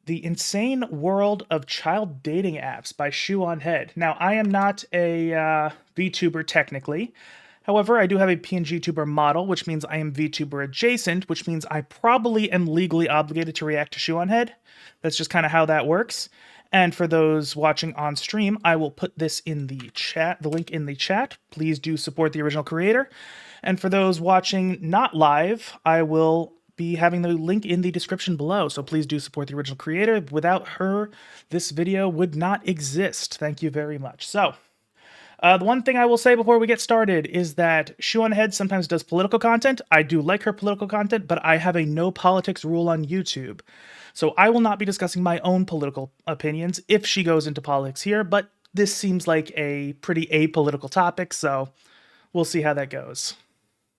The Insane World of Child Dating Apps by Shoe0nHead. Now, I am not a VTuber technically. However, I do have a PNG tuber model, which means I am VTuber adjacent, which means I probably am legally obligated to react to Shoe0nHead. That's just kind of how that works. And for those watching on stream, I will put this in the chat, the link in the chat. Please do support the original creator. And for those watching not live, I will be having the link in the description below, so please do support the original creator. Without her, this video would not exist. Thank you very much. So, the one thing I will say before we get started is that Shoe0nHead sometimes does political content. I do like her political content, but I have a no politics rule on YouTube. So I will not be discussing my own political opinions if she goes into politics here, but this seems like a pretty apolitical topic, so we'll see how that goes.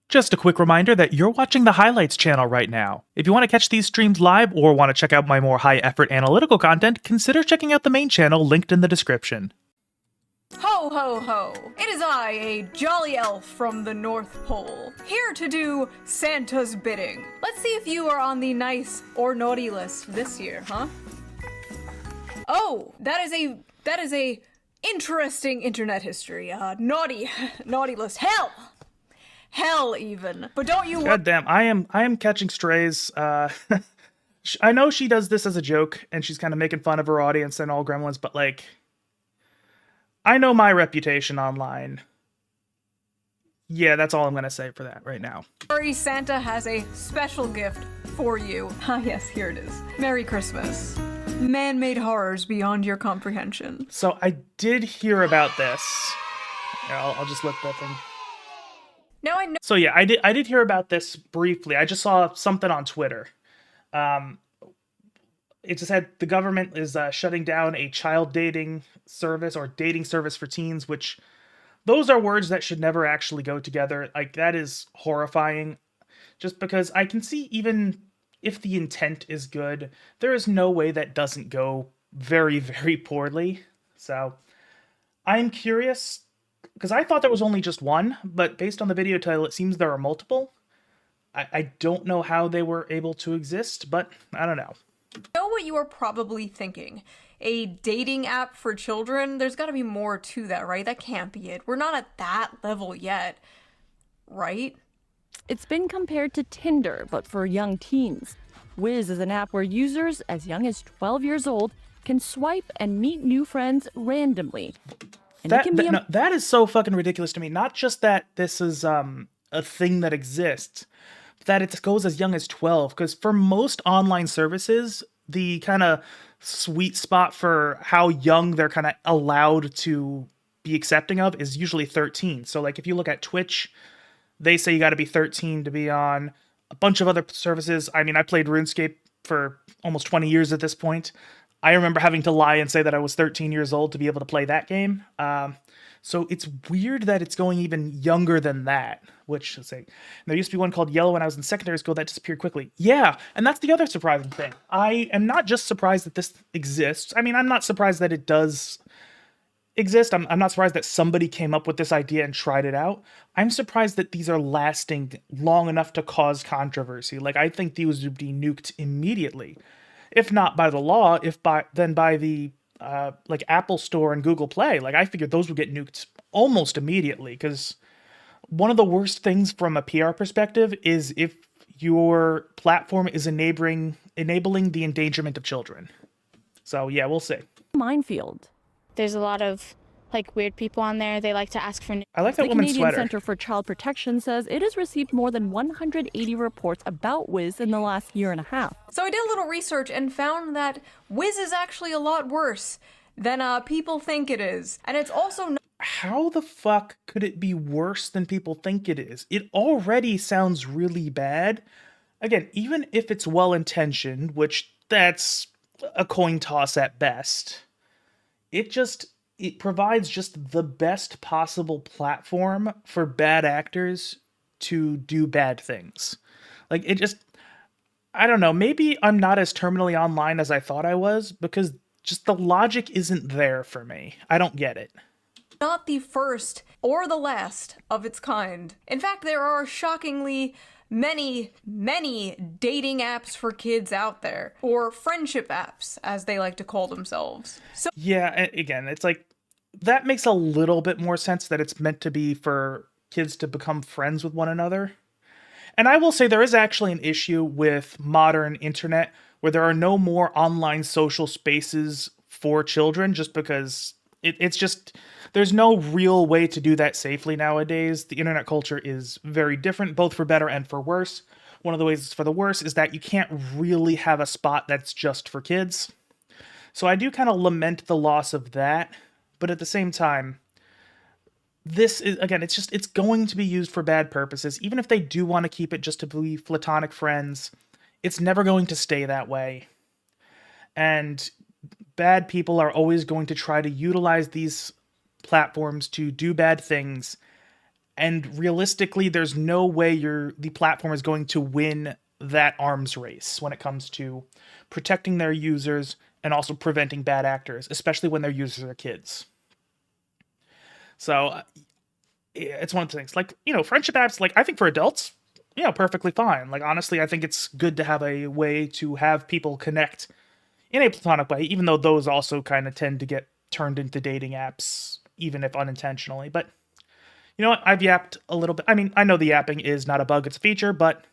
Just a quick reminder that you're watching the Highlights channel right now. If you want to catch these streams live or want to check out my more high-effort analytical content, consider checking out the main channel linked in the description. Ho ho ho! It is I, a jolly elf from the North Pole, here to do Santa's bidding. Let's see if you are on the nice or naughty list this year, huh? Oh, that is a interesting internet history. Naughty list. Hell even. But don't you God damn, I am catching strays. I know she does this as a joke, and she's kind of making fun of her audience and all gremlins, but like, I know my reputation online. Yeah, that's all I'm gonna say for that right now. worry, Santa has a special gift for you. Ah yes, here it is. Merry Christmas. Man-made horrors beyond your comprehension. So I did hear about this. Yeah, I'll just let that thing. Now I know. So yeah, I did hear about this briefly. I just saw something on Twitter. It just said the government is shutting down a child dating service or dating service for teens, which those are words that should never actually go together. Like, that is horrifying. Just because I can see, even if the intent is good, there is no way that doesn't go very, very poorly. So I'm curious, because I thought there was only just one, but based on the video title, it seems there are multiple. I don't know how they were able to exist, but I don't know. Know what you are probably thinking. A dating app for children? There's gotta be more to that, right? That can't be it. We're not at that level yet, right? It's been compared to Tinder, but for young teens. Wiz is an app where users as young as 12 years old can swipe and meet new friends randomly. And That is so fucking ridiculous to me. Not just that this is a thing that exists, but that it goes as young as 12. Because for most online services, the kind of sweet spot for how young they're kind of allowed to be accepting of is usually 13. So like if you look at Twitch, they say you got to be 13 to be on. A bunch of other services. I mean, I played RuneScape for almost 20 years at this point. I remember having to lie and say that I was 13 years old to be able to play that game. So it's weird that it's going even younger than that, which, let's say, there used to be one called Yellow when I was in secondary school that disappeared quickly. Yeah, and that's the other surprising thing. I am not just surprised that this exists. I mean, I'm not surprised that it does exist. I'm not surprised that somebody came up with this idea and tried it out. I'm surprised that these are lasting long enough to cause controversy. Like, I think these would be nuked immediately. If not by the law, then by the like Apple Store and Google Play. Like, I figured those would get nuked almost immediately, because one of the worst things from a PR perspective is if your platform is enabling the endangerment of children. So yeah, we'll see. Minefield. There's a lot of like weird people on there. They like to ask for. I like that The woman's Canadian sweater. Centre for Child Protection says it has received more than 180 reports about Wiz in the last year and a half. So I did a little research and found that Wiz is actually a lot worse than people think it is. And it's also not. How the fuck could it be worse than people think it is? It already sounds really bad. Again, even if it's well-intentioned, which that's a coin toss at best, it provides just the best possible platform for bad actors to do bad things. Like, I don't know, maybe I'm not as terminally online as I thought I was, because just the logic isn't there for me. I don't get it. Not the first or the last of its kind. In fact, there are shockingly many, many dating apps for kids out there, or friendship apps, as they like to call themselves. So Yeah, again, it's like, that makes a little bit more sense that it's meant to be for kids to become friends with one another. And I will say there is actually an issue with modern internet where there are no more online social spaces for children, just because it's just, there's no real way to do that safely nowadays. The internet culture is very different, both for better and for worse. One of the ways it's for the worse is that you can't really have a spot that's just for kids. So I do kind of lament the loss of that, but at the same time, this is, again, it's going to be used for bad purposes. Even if they do want to keep it just to be platonic friends, it's never going to stay that way. And bad people are always going to try to utilize these platforms to do bad things. And realistically, there's no way the platform is going to win that arms race when it comes to protecting their users and also preventing bad actors, especially when their users are kids. So it's one of the things, like, friendship apps, like, I think for adults, perfectly fine. Like, honestly, I think it's good to have a way to have people connect in a platonic way, even though those also kind of tend to get turned into dating apps, even if unintentionally. But you know what? I've yapped a little bit. I mean, I know the yapping is not a bug, it's a feature, but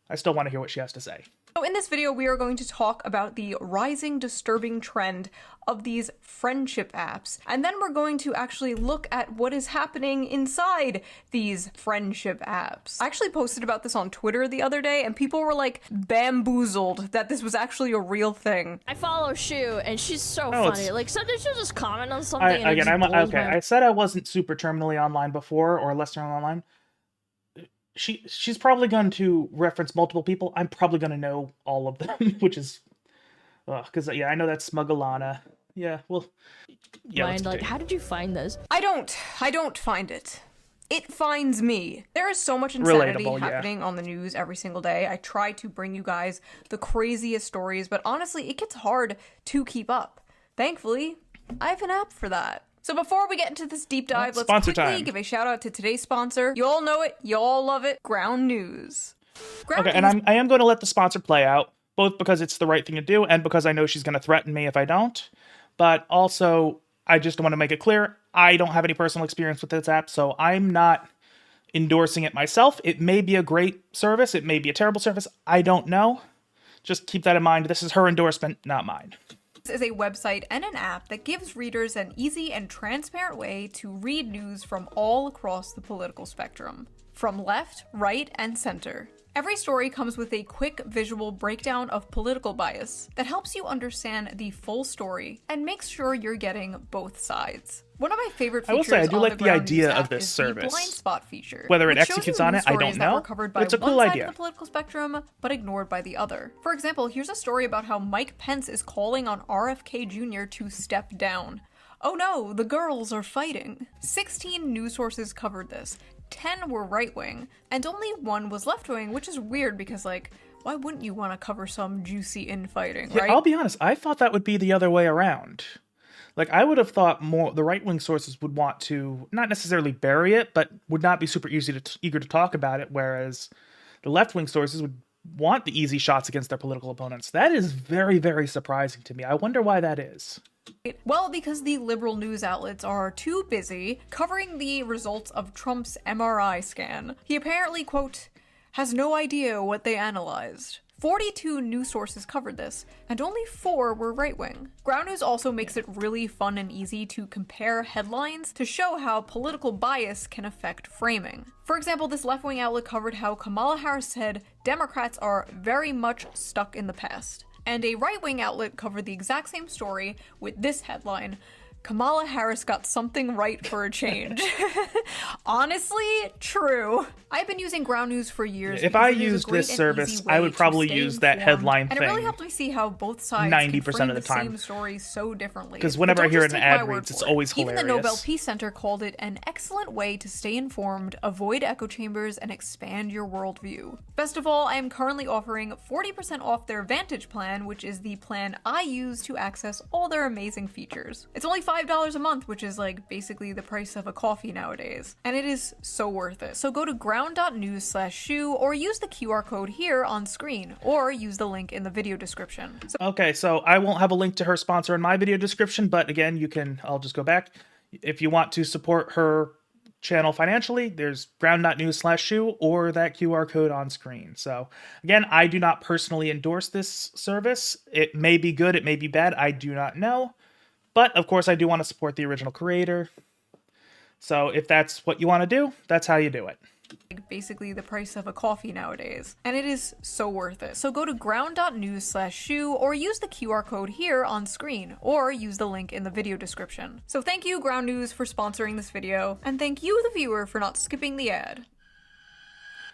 I still want to hear what she has to say. So in this video, we are going to talk about the rising disturbing trend of these friendship apps. And then we're going to actually look at what is happening inside these friendship apps. I actually posted about this on Twitter the other day, and people were like bamboozled that this was actually a real thing. I follow Shoe, and she's so Oh, funny. Like, sometimes she'll just comment on something and it Again, just blows okay. my... I said I wasn't super terminally online before, or less terminally online. She's probably going to reference multiple people. I'm probably going to know all of them, which is, because yeah, I know that's Smuggalana. Yeah, well, yeah. Mind, like, how did you find this? I don't find it. It finds me. There is so much insanity Relatable, yeah. happening on the news every single day. I try to bring you guys the craziest stories, but honestly, it gets hard to keep up. Thankfully, I have an app for that. So before we get into this deep dive, let's Sponsor quickly time. give a shout out to today's sponsor. You all know it, you all love it, Ground News. Ground Okay, News and I am going to let the sponsor play out, both because it's the right thing to do and because I know she's going to threaten me if I don't. But also, I just want to make it clear, I don't have any personal experience with this app, so I'm not endorsing it myself. It may be a great service, it may be a terrible service, I don't know. Just keep that in mind. This is her endorsement, not mine. is a website and an app that gives readers an easy and transparent way to read news from all across the political spectrum, from left, right, and center. Every story comes with a quick visual breakdown of political bias that helps you understand the full story and makes sure you're getting both sides. One of my favorite features I do on like the the Ground idea News of app this is service. the blind spot feature. Whether it which shows executes you on news it, I don't stories that know, were covered by but it's a one cool side idea. of the political spectrum, but ignored by the other. For example, here's a story about how Mike Pence is calling on RFK Jr. to step down. Oh no, the girls are fighting. 16 news sources covered this. 10 were right-wing, and only 1 was left-wing, which is weird because, like, why wouldn't you want to cover some juicy infighting, Yeah, right? I'll be honest, I thought that would be the other way around. Like, I would have thought more the right-wing sources would want to not necessarily bury it, but would not be super eager to talk about it, whereas the left-wing sources would want the easy shots against their political opponents. That is very, very surprising to me. I wonder why that is. Well, because the liberal news outlets are too busy covering the results of Trump's MRI scan. He apparently, quote, has no idea what they analyzed. 42 news sources covered this, and only 4 were right-wing. Ground News also makes it really fun and easy to compare headlines to show how political bias can affect framing. For example, this left-wing outlet covered how Kamala Harris said Democrats are very much stuck in the past. And a right-wing outlet covered the exact same story with this headline, Kamala Harris got something right for a change. Honestly, true. I've been using Ground News for years. If because I it is a used great this and service, easy I way would to probably stay use that informed, headline and it really thing helped me see how both sides 90% can frame of the the time. same story so differently. 'Cause But whenever don't I hear just an take my ad word reads, it's for it. always Even the hilarious. Nobel Peace Center called it an excellent way to stay informed, avoid echo chambers, and expand your worldview. Best of all, I am currently offering 40% off their Vantage plan, which is the plan I use to access all their amazing features. It's only $5 $5 a month, which is like basically the price of a coffee nowadays. And it is so worth it. So go to ground.news/shoe or use the QR code here on screen or use the link in the video description. Okay, so I won't have a link to her sponsor in my video description, but again, I'll just go back. If you want to support her channel financially, there's ground.news/shoe or that QR code on screen. So again, I do not personally endorse this service. It may be good, it may be bad, I do not know. But of course, I do want to support the original creator. So if that's what you want to do, that's how you do it. Basically the price of a coffee nowadays. And it is so worth it. So go to ground.news/shoe or use the QR code here on screen or use the link in the video description. So thank you, Ground News, for sponsoring this video, and thank you, the viewer, for not skipping the ad.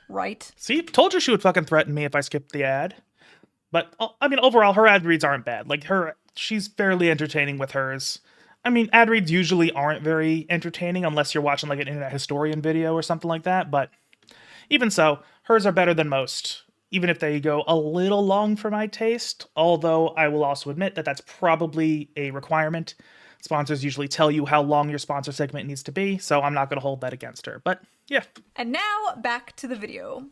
Right? See, told you she would fucking threaten me if I skipped the ad. But, I mean, overall, her ad reads aren't bad. Like, she's fairly entertaining with hers. I mean, ad reads usually aren't very entertaining unless you're watching like an internet historian video or something like that, but even so, hers are better than most, even if they go a little long for my taste, although I will also admit that that's probably a requirement. Sponsors usually tell you how long your sponsor segment needs to be, so I'm not going to hold that against her, but yeah. And now, back to the video.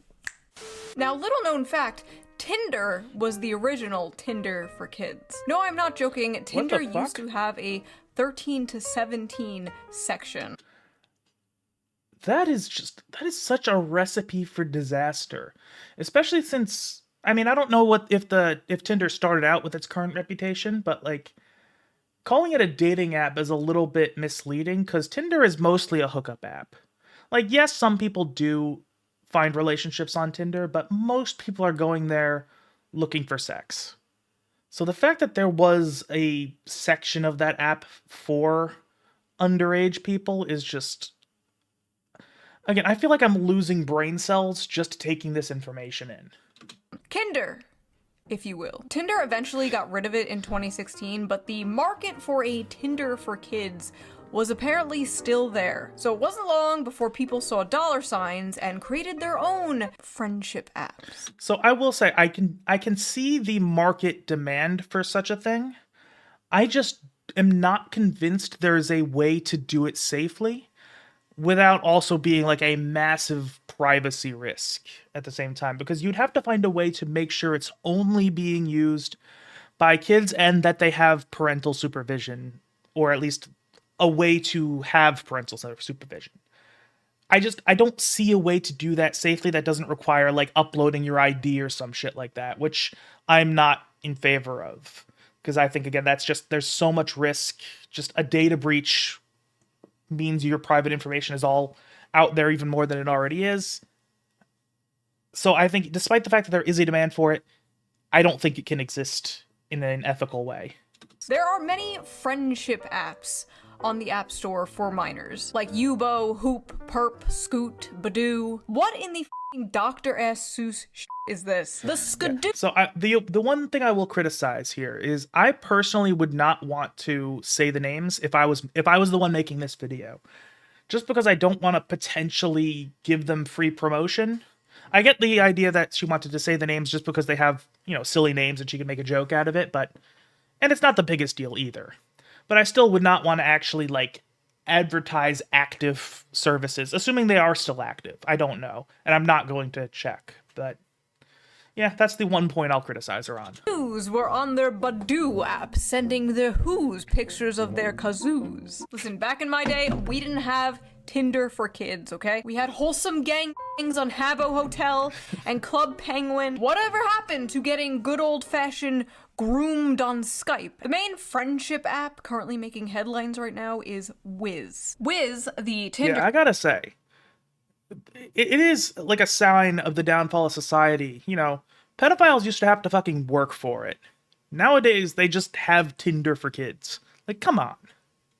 Now, little known fact, Tinder was the original Tinder for kids. No, I'm not joking. Tinder used to have a 13 to 17 section. That is such a recipe for disaster. Especially since, I mean, I don't know if Tinder started out with its current reputation, but like calling it a dating app is a little bit misleading because Tinder is mostly a hookup app. Like, yes, some people do find relationships on Tinder, but most people are going there looking for sex. So the fact that there was a section of that app for underage people is just... Again, I feel like I'm losing brain cells just taking this information in. Kinder, if you will. Tinder eventually got rid of it in 2016, but the market for a Tinder for kids was apparently still there. So it wasn't long before people saw dollar signs and created their own friendship apps. So I will say, I can see the market demand for such a thing. I just am not convinced there is a way to do it safely without also being like a massive privacy risk at the same time, because you'd have to find a way to make sure it's only being used by kids and that they have parental supervision, or at least a way to have parental supervision. I don't see a way to do that safely that doesn't require like uploading your ID or some shit like that, which I'm not in favor of. Because I think, again, there's so much risk. Just a data breach means your private information is all out there even more than it already is. So I think, despite the fact that there is a demand for it, I don't think it can exist in an ethical way. There are many friendship apps on the App Store for minors, like Yubo, Hoop, Perp, Scoot, Badoo. What in the f***ing Dr. S. Seuss is this? The Skadoo. Yeah. So the one thing I will criticize here is I personally would not want to say the names if I was the one making this video, just because I don't want to potentially give them free promotion. I get the idea that she wanted to say the names just because they have, silly names and she could make a joke out of it, and it's not the biggest deal either. But I still would not want to actually, advertise active services, assuming they are still active. I don't know, and I'm not going to check. But, yeah, that's the one point I'll criticize her on. Who's were on their Badoo app sending their Who's pictures of their kazoos. Listen, back in my day, we didn't have Tinder for kids, okay? We had wholesome gangs on Habbo Hotel and Club Penguin. Whatever happened to getting good old-fashioned groomed on Skype? The main friendship app currently making headlines right now is Wiz. Wiz, the Tinder... Yeah, I gotta say, it is like a sign of the downfall of society. Pedophiles used to have to fucking work for it. Nowadays, they just have Tinder for kids. Like, come on.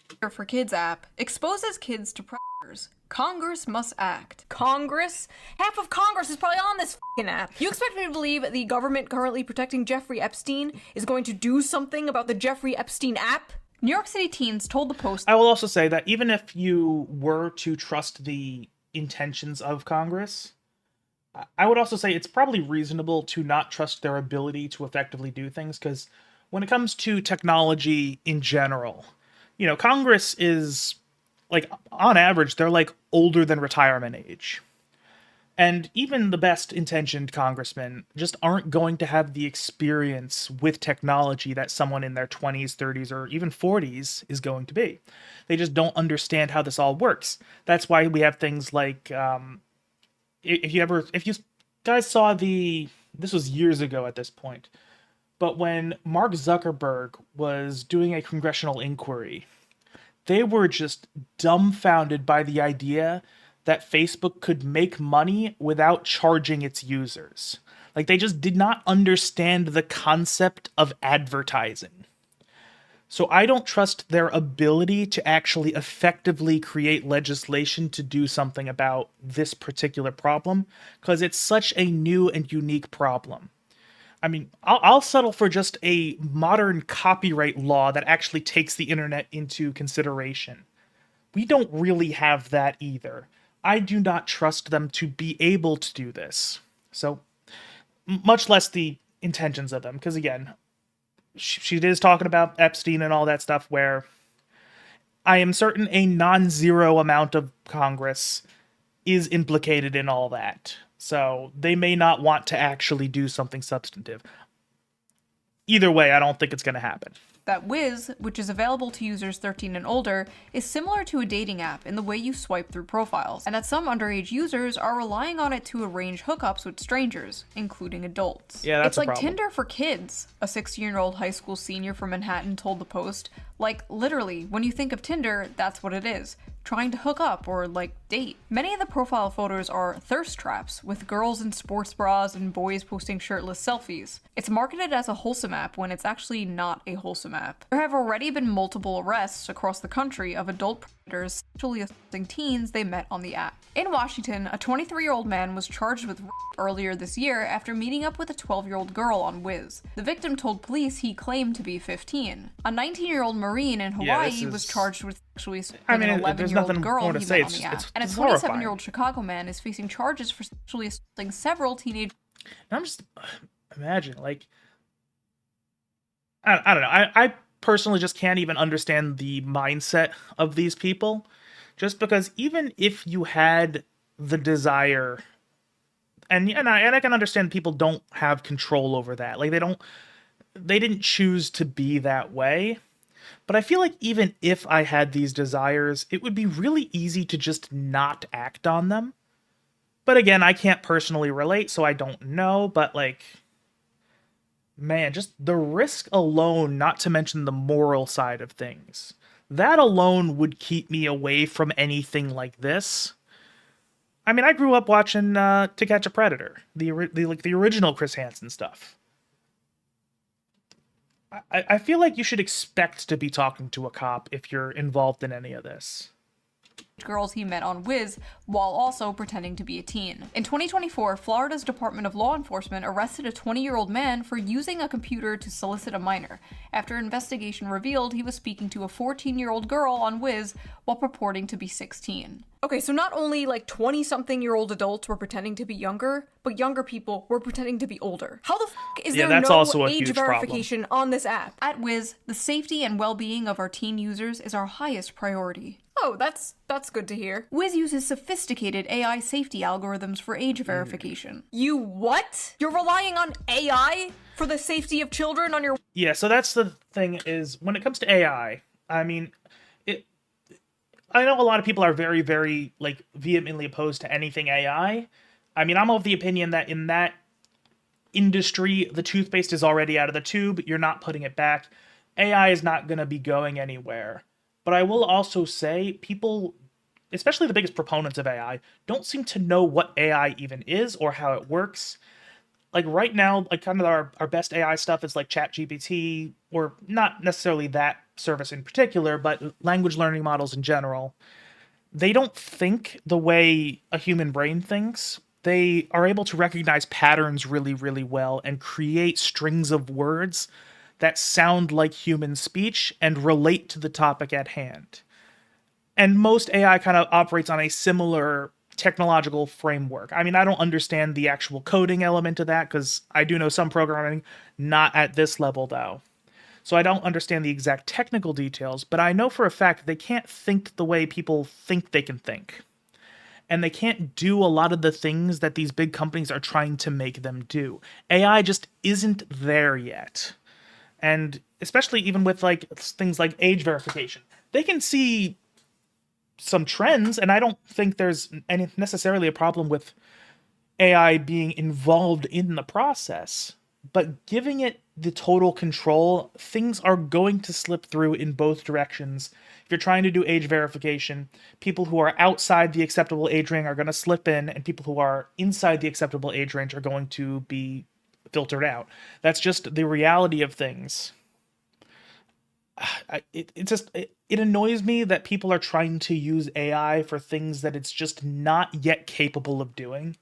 Tinder for Kids app exposes kids to predators. Congress must act. Congress? Half of Congress is probably on this f***ing app. You expect me to believe the government currently protecting Jeffrey Epstein is going to do something about the Jeffrey Epstein app? New York City teens told the Post... I will also say that even if you were to trust the intentions of Congress, I would also say it's probably reasonable to not trust their ability to effectively do things, because when it comes to technology in general, Congress is, like, on average, they're like older than retirement age. And even the best intentioned congressmen just aren't going to have the experience with technology that someone in their 20s, 30s, or even 40s is going to be. They just don't understand how this all works. That's why we have things like, if you guys saw this was years ago at this point, but when Mark Zuckerberg was doing a congressional inquiry, they were just dumbfounded by the idea that Facebook could make money without charging its users. Like, they just did not understand the concept of advertising. So I don't trust their ability to actually effectively create legislation to do something about this particular problem, because it's such a new and unique problem. I mean, I'll settle for just a modern copyright law that actually takes the internet into consideration. We don't really have that either. I do not trust them to be able to do this. So, much less the intentions of them. Because again, she is talking about Epstein and all that stuff, where I am certain a non-zero amount of Congress is implicated in all that. So, they may not want to actually do something substantive. Either way, I don't think it's going to happen. That Wiz, which is available to users 13 and older, is similar to a dating app in the way you swipe through profiles, and that some underage users are relying on it to arrange hookups with strangers, including adults. Yeah, that's it's a like problem. Tinder for kids, a 16-year-old high school senior from Manhattan told the Post. Like, literally, when you think of Tinder, that's what it is. Trying to hook up or, like, date. Many of the profile photos are thirst traps, with girls in sports bras and boys posting shirtless selfies. It's marketed as a wholesome app when it's actually not a wholesome app. There have already been multiple arrests across the country of adult predators sexually assaulting teens they met on the app. In Washington, a 23-year-old man was charged with rape earlier this year after meeting up with a 12-year-old girl on Wiz. The victim told police he claimed to be 15. A 19-year-old Marine in Hawaii was charged with sexually assaulting an 11-year-old girl he met on the app. And a 27-year-old Chicago man is facing charges for sexually assaulting several teenage. I'm just imagining, like, I don't know. I personally just can't even understand the mindset of these people, just because even if you had the desire, and I can understand people don't have control over that. Like, they didn't choose to be that way. But I feel like even if I had these desires, it would be really easy to just not act on them. But again, I can't personally relate, so I don't know. But, like, man, just the risk alone, not to mention the moral side of things, that alone would keep me away from anything like this. I mean, I grew up watching To Catch a Predator, the original Chris Hansen stuff. I feel like you should expect to be talking to a cop if you're involved in any of this. Girls he met on Wiz while also pretending to be a teen. In 2024, Florida's Department of Law Enforcement arrested a 20-year-old man for using a computer to solicit a minor, after investigation revealed he was speaking to a 14-year-old girl on Wiz while purporting to be 16. Okay, so not only like 20-something-year-old adults were pretending to be younger, but younger people were pretending to be older. How the f*** is there that's no also a age huge verification on this app? At Wiz, the safety and well-being of our teen users is our highest priority. Oh, that's good to hear. Wiz uses sophisticated AI safety algorithms for age verification. You what? You're relying on AI for the safety of children on your... Yeah, so that's the thing, is when it comes to AI, I mean, I know a lot of people are very, very, like, vehemently opposed to anything AI. I mean, I'm of the opinion that in that industry, the toothpaste is already out of the tube. You're not putting it back. AI is not going to be going anywhere. But I will also say people, especially the biggest proponents of AI, don't seem to know what AI even is or how it works. Like, right now, like, kind of our best AI stuff is like ChatGPT, or not necessarily that service in particular, but language learning models in general. They don't think the way a human brain thinks. They are able to recognize patterns really, really well and create strings of words that sound like human speech and relate to the topic at hand. And most AI kind of operates on a similar technological framework. I mean, I don't understand the actual coding element of that, because I do know some programming, not at this level though. So I don't understand the exact technical details, but I know for a fact they can't think the way people think they can think. And they can't do a lot of the things that these big companies are trying to make them do. AI just isn't there yet. And especially even with like things like age verification, they can see some trends, and I don't think there's necessarily a problem with AI being involved in the process. But giving it the total control, things are going to slip through in both directions. If you're trying to do age verification, people who are outside the acceptable age range are going to slip in, and people who are inside the acceptable age range are going to be filtered out. That's just the reality of things. It annoys me that people are trying to use AI for things that it's just not yet capable of doing,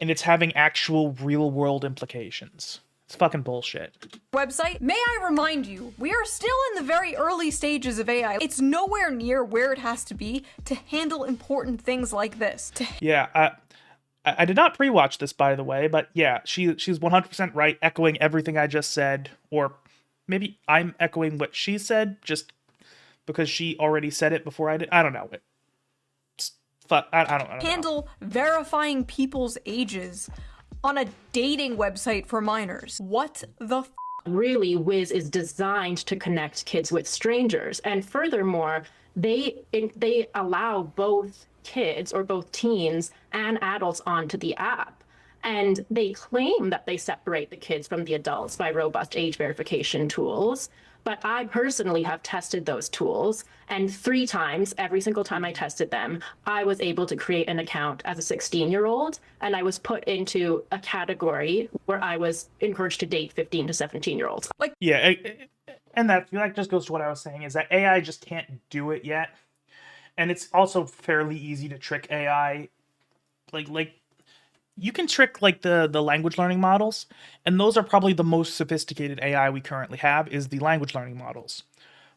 and it's having actual real-world implications. It's fucking bullshit. Website. May I remind you, we are still in the very early stages of AI. It's nowhere near where it has to be to handle important things like this. Yeah, I did not pre-watch this, by the way, but yeah, she's 100% right, echoing everything I just said, or maybe I'm echoing what she said, just because she already said it before I did. I don't know. I don't handle verifying people's ages on a dating website for minors. What the f? Really, Wiz is designed to connect kids with strangers. And furthermore, they allow both kids or both teens and adults onto the app. And they claim that they separate the kids from the adults by robust age verification tools. But I personally have tested those tools, and 3 times, every single time I tested them, I was able to create an account as a 16-year-old, and I was put into a category where I was encouraged to date 15 to 17-year-olds. Yeah, and that just goes to what I was saying, is that AI just can't do it yet. And it's also fairly easy to trick AI. Like you can trick like the language learning models, and those are probably the most sophisticated AI we currently have, is the language learning models.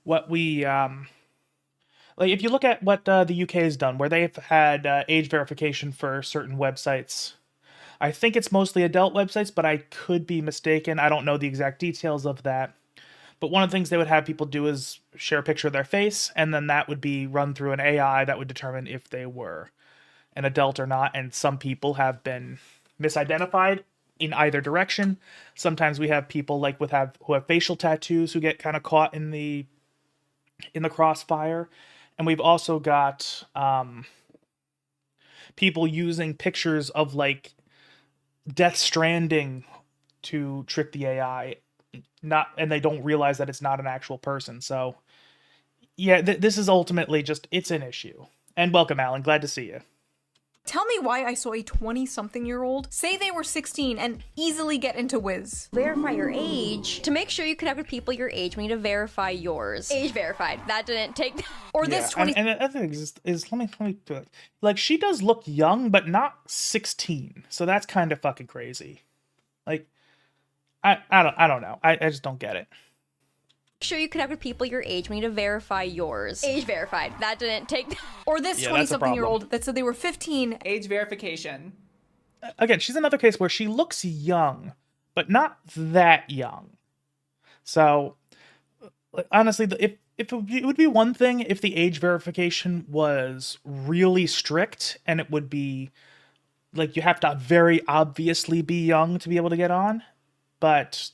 What we like, if you look at what the UK has done, where they've had age verification for certain websites, I think it's mostly adult websites, but I could be mistaken. I don't know the exact details of that. But one of the things they would have people do is share a picture of their face, and then that would be run through an AI that would determine if they were an adult or not. And some people have been misidentified in either direction. Sometimes we have people like who have facial tattoos who get kind of caught in the crossfire. And we've also got people using pictures of like Death Stranding to trick the AI, and they don't realize that it's not an actual person. So yeah, this is ultimately just, it's an issue. And welcome, Alan. Glad to see you. Tell me why I saw a 20-something-year-old say they were 16 and easily get into Wiz. Verify your age. To make sure you connect with people your age, we need to verify yours. Age verified. That didn't take... Or this 20... And the other thing is let me do it. Like, she does look young, but not 16. So that's kind of fucking crazy. Like, I don't know. I just don't get it. Make sure you connect with people your age, we need to verify yours. Age verified. That didn't take... Or this 20-something-year-old that said they were 15. Age verification. Again, she's another case where she looks young, but not that young. So, honestly, if it would be one thing if the age verification was really strict, and it would be like you have to very obviously be young to be able to get on, but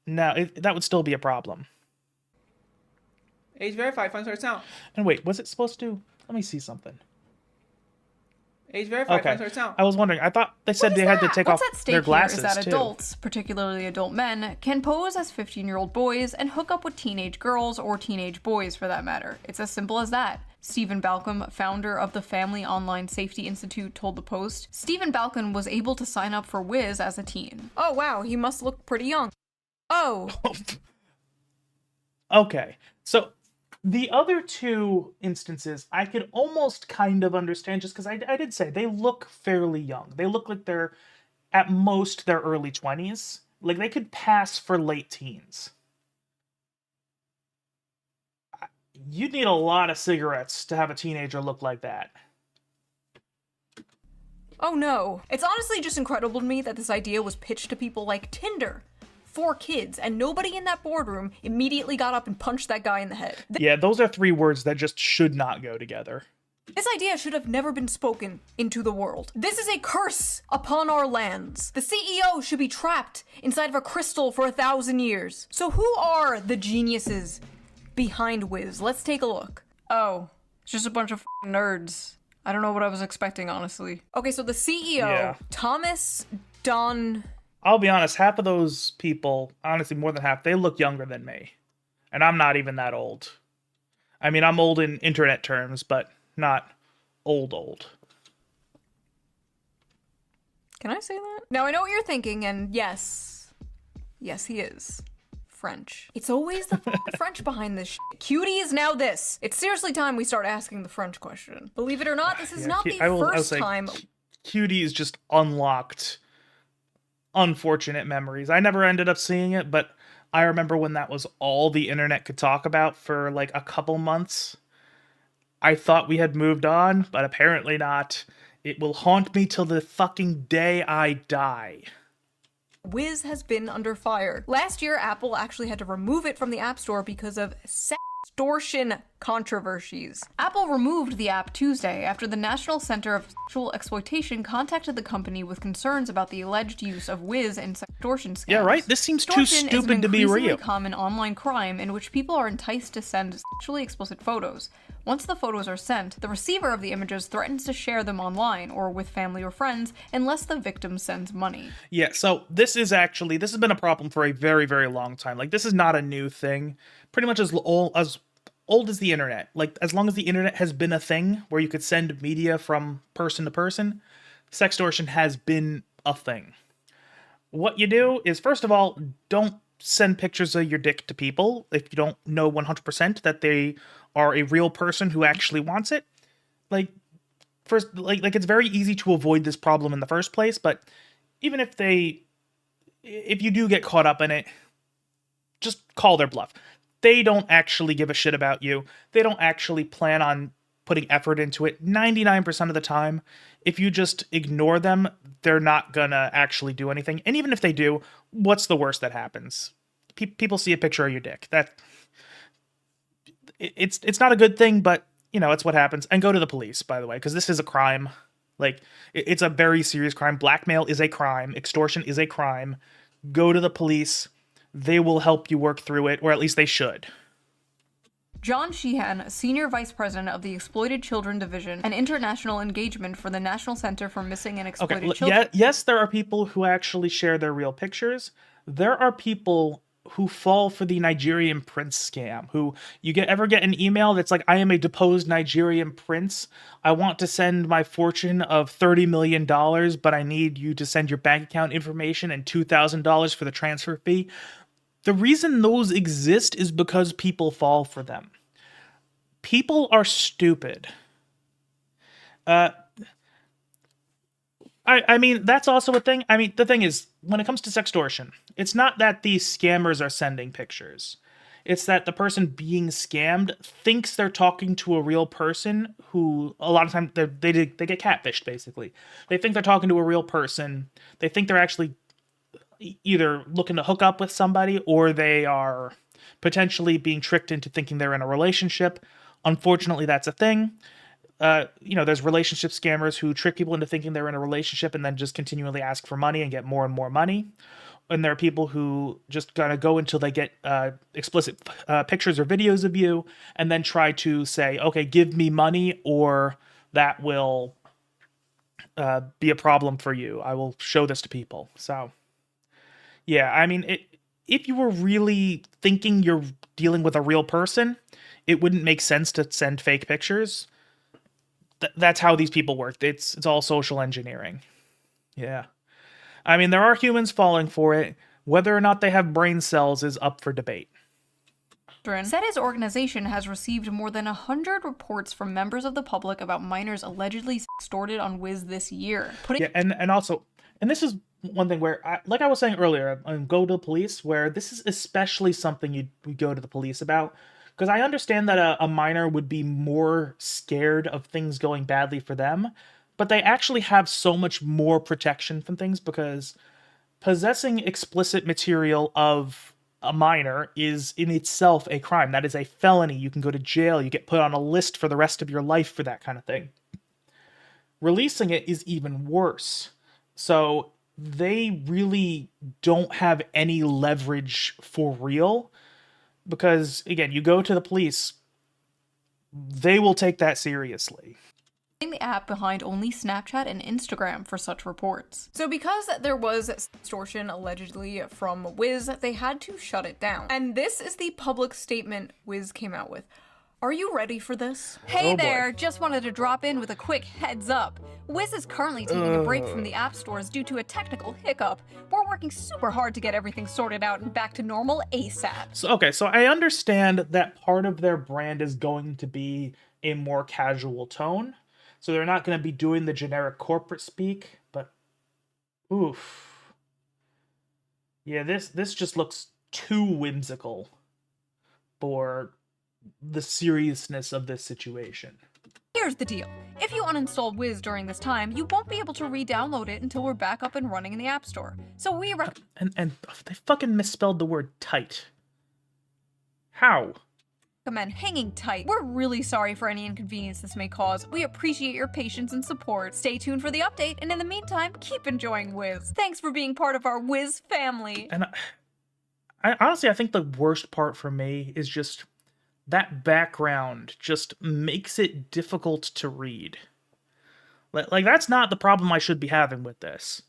no, that would still be a problem. Age verified, fun source sound. And wait, was it supposed to? Let me see something. Age verified, okay. fun source sound. I was wondering. I thought they said they had to take off their glasses, What's at stake here is that too. adults, particularly adult men, can pose as 15-year-old boys and hook up with teenage girls or teenage boys, for that matter. It's as simple as that. Stephen Balcom, founder of the Family Online Safety Institute, told the Post. Stephen Balcom was able to sign up for Wiz as a teen. Oh wow, he must look pretty young. Oh. Okay, so the other 2 instances I could almost kind of understand, just because I did say they look fairly young. They look like they're at most their early 20s. Like they could pass for late teens. You'd need a lot of cigarettes to have a teenager look like that. Oh no. It's honestly just incredible to me that this idea was pitched to people like Tinder. 4 kids, and nobody in that boardroom immediately got up and punched that guy in the head. Yeah, those are 3 words that just should not go together. This idea should have never been spoken into the world. This is a curse upon our lands. The CEO should be trapped inside of a crystal for 1,000 years. So who are the geniuses behind Wiz? Let's take a look. Oh, it's just a bunch of nerds. I don't know what I was expecting, honestly. Okay, so the CEO, Yeah. Thomas Don... I'll be honest, half of those people, honestly more than half, they look younger than me. And I'm not even that old. I mean, I'm old in internet terms, but not old. Can I say that? Now, I know what you're thinking, and yes, he is French. It's always the French behind this shit. Cutie is now this. It's seriously time we start asking the French question. Believe it or not, this is not the first time. Cutie is just unlocked unfortunate memories. I never ended up seeing it, but I remember when that was all the internet could talk about for like a couple months. I thought we had moved on, but apparently not. It will haunt me till the fucking day I die. Wiz has been under fire. Last year, Apple actually had to remove it from the App Store because of sextortion controversies. Apple removed the app Tuesday after the National Center of Sexual Exploitation contacted the company with concerns about the alleged use of Wiz in sextortion scams. Yeah, right? This seems too Extortion stupid to be is an real. increasingly common online crime in which people are enticed to send sexually explicit photos. Once the photos are sent, the receiver of the images threatens to share them online or with family or friends unless the victim sends money. Yeah, so this has been a problem for a very, very long time. Like, this is not a new thing. Pretty much as old as the internet. Like, as long as the internet has been a thing where you could send media from person to person, sextortion has been a thing. What you do is, first of all, don't send pictures of your dick to people if you don't know 100% that they are a real person who actually wants it. Like, first, like it's very easy to avoid this problem in the first place, but even if you do get caught up in it, just call their bluff. They don't actually give a shit about you. They don't actually plan on putting effort into it. 99% of the time, if you just ignore them, they're not gonna actually do anything. And even if they do, what's the worst that happens? People see a picture of your dick. It's not a good thing, but you know, it's what happens. And go to the police, by the way, because this is a crime. Like, it's a very serious crime. Blackmail is a crime. Extortion is a crime. Go to the police. They will help you work through it, or at least they should. John Sheehan, Senior Vice President of the Exploited Children Division and International Engagement for the National Center for Missing and Exploited Children. Yes, there are people who actually share their real pictures. There are people who fall for the Nigerian prince scam, who ever get an email that's like, I am a deposed Nigerian prince. I want to send my fortune of $30 million, but I need you to send your bank account information and $2,000 for the transfer fee. The reason those exist is because people fall for them. People are stupid. I mean, that's also a thing. I mean, the thing is, when it comes to sextortion, it's not that these scammers are sending pictures. It's that the person being scammed thinks they're talking to a real person who, a lot of times, they get catfished, basically. They think they're talking to a real person. They think they're actually either looking to hook up with somebody, or they are potentially being tricked into thinking they're in a relationship. Unfortunately, that's a thing. There's relationship scammers who trick people into thinking they're in a relationship and then just continually ask for money and get more and more money. And there are people who just gotta go until they get explicit pictures or videos of you and then try to say, okay, give me money or that will be a problem for you. I will show this to people. So, yeah, I mean, if you were really thinking you're dealing with a real person, it wouldn't make sense to send fake pictures. That's how these people work. It's all social engineering. Yeah. I mean, there are humans falling for it. Whether or not they have brain cells is up for debate. Said his organization has received more than 100 reports from members of the public about minors allegedly extorted on Wiz this year. And also, this is one thing where, like I was saying earlier, go to the police, where this is especially something you go to the police about. Because I understand that a minor would be more scared of things going badly for them, but they actually have so much more protection from things because possessing explicit material of a minor is in itself a crime. That is a felony. You can go to jail. You get put on a list for the rest of your life for that kind of thing. Releasing it is even worse. So they really don't have any leverage for real, because again, you go to the police, they will take that seriously. The app behind only Snapchat and Instagram for such reports. So because there was extortion allegedly from Wiz, they had to shut it down. And this is the public statement Wiz came out with. Are you ready for this? Hey there, just wanted to drop in with a quick heads up. Wiz is currently taking a break from the app stores due to a technical hiccup. We're working super hard to get everything sorted out and back to normal ASAP. So I understand that part of their brand is going to be a more casual tone. So they're not going to be doing the generic corporate speak, but oof. Yeah, this just looks too whimsical for the seriousness of this situation. Here's the deal. If you uninstall Wiz during this time, you won't be able to re-download it until we're back up and running in the App Store. So we And they fucking misspelled the word tight. How? recommend hanging tight. We're really sorry for any inconvenience this may cause. We appreciate your patience and support. Stay tuned for the update, and in the meantime, keep enjoying Wiz. Thanks for being part of our Wiz family. And I honestly, I think the worst part for me is just that background just makes it difficult to read. Like that's not the problem I should be having with this.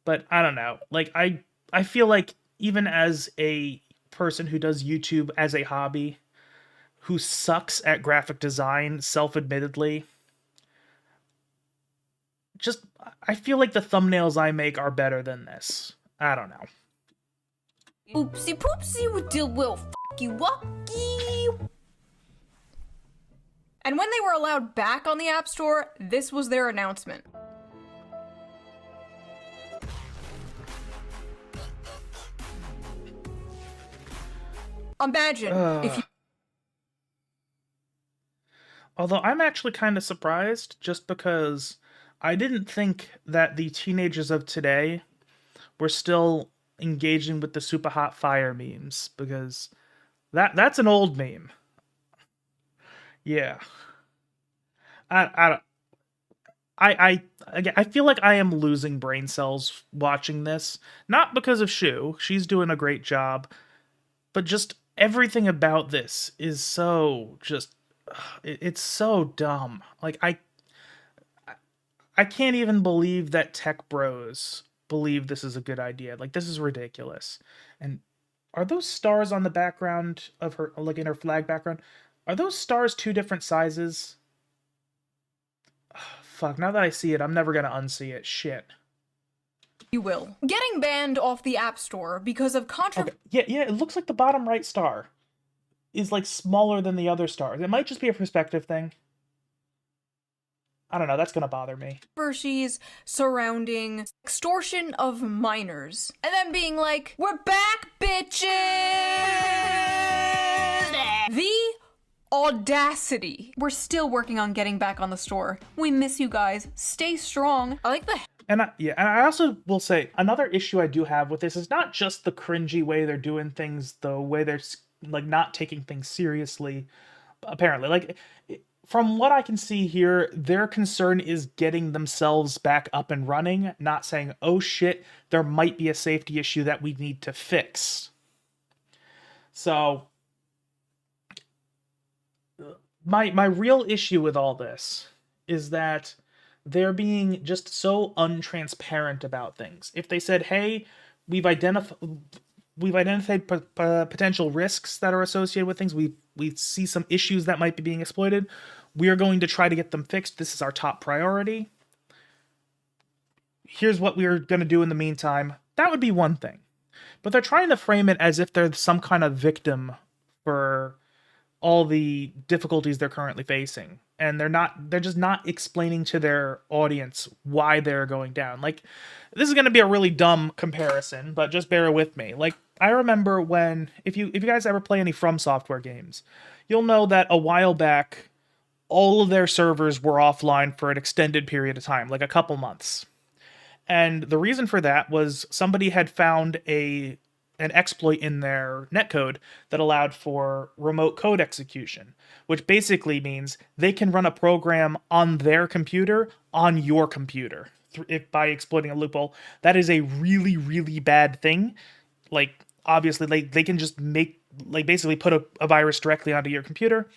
But I don't know. Like I feel like even as a person who does YouTube as a hobby, who sucks at graphic design, self-admittedly, just I feel like the thumbnails I make are better than this. I don't know. Oopsie poopsie with Dill Will fucky wucky. And when they were allowed back on the App Store, this was their announcement. Imagine if you... Although I'm actually kind of surprised, just because I didn't think that the teenagers of today were still engaging with the super hot fire memes, because that's an old meme. Yeah. I feel like I am losing brain cells watching this, not because of Shoe, she's doing a great job, but just everything about this is so just it's so dumb. Like I can't even believe that tech bros believe this is a good idea. Like, this is ridiculous. And are those stars on the background of her, like in her flag background, are those stars two different sizes? Fuck, now that I see it, I'm never gonna unsee it. Shit. You will. Getting banned off the App Store because of Okay. Yeah, it looks like the bottom right star is like smaller than the other stars. It might just be a perspective thing. I don't know, that's gonna bother me. controversies surrounding extortion of minors. And then being like, we're back, bitches! The audacity. We're still working on getting back on the store. We miss you guys. Stay strong. I like the... And I also will say, another issue I do have with this is not just the cringy way they're doing things, the way they're like not taking things seriously, apparently. Like, from what I can see here, their concern is getting themselves back up and running, not saying, oh shit, there might be a safety issue that we need to fix. So, my real issue with all this is that they're being just so untransparent about things. If they said, hey, we've identified potential risks that are associated with things, we see some issues that might be being exploited, we are going to try to get them fixed, this is our top priority, here's what we're going to do in the meantime, that would be one thing. But they're trying to frame it as if they're some kind of victim for all the difficulties they're currently facing. And they're just not explaining to their audience why they're going down. Like, this is going to be a really dumb comparison, but just bear with me. Like, I remember when, if you guys ever play any From Software games, you'll know that a while back, all of their servers were offline for an extended period of time, like a couple months. And the reason for that was somebody had found an exploit in their netcode that allowed for remote code execution, which basically means they can run a program on their computer on your computer by exploiting a loophole. That is a really, really bad thing. Like, obviously, they can just basically put a virus directly onto your computer.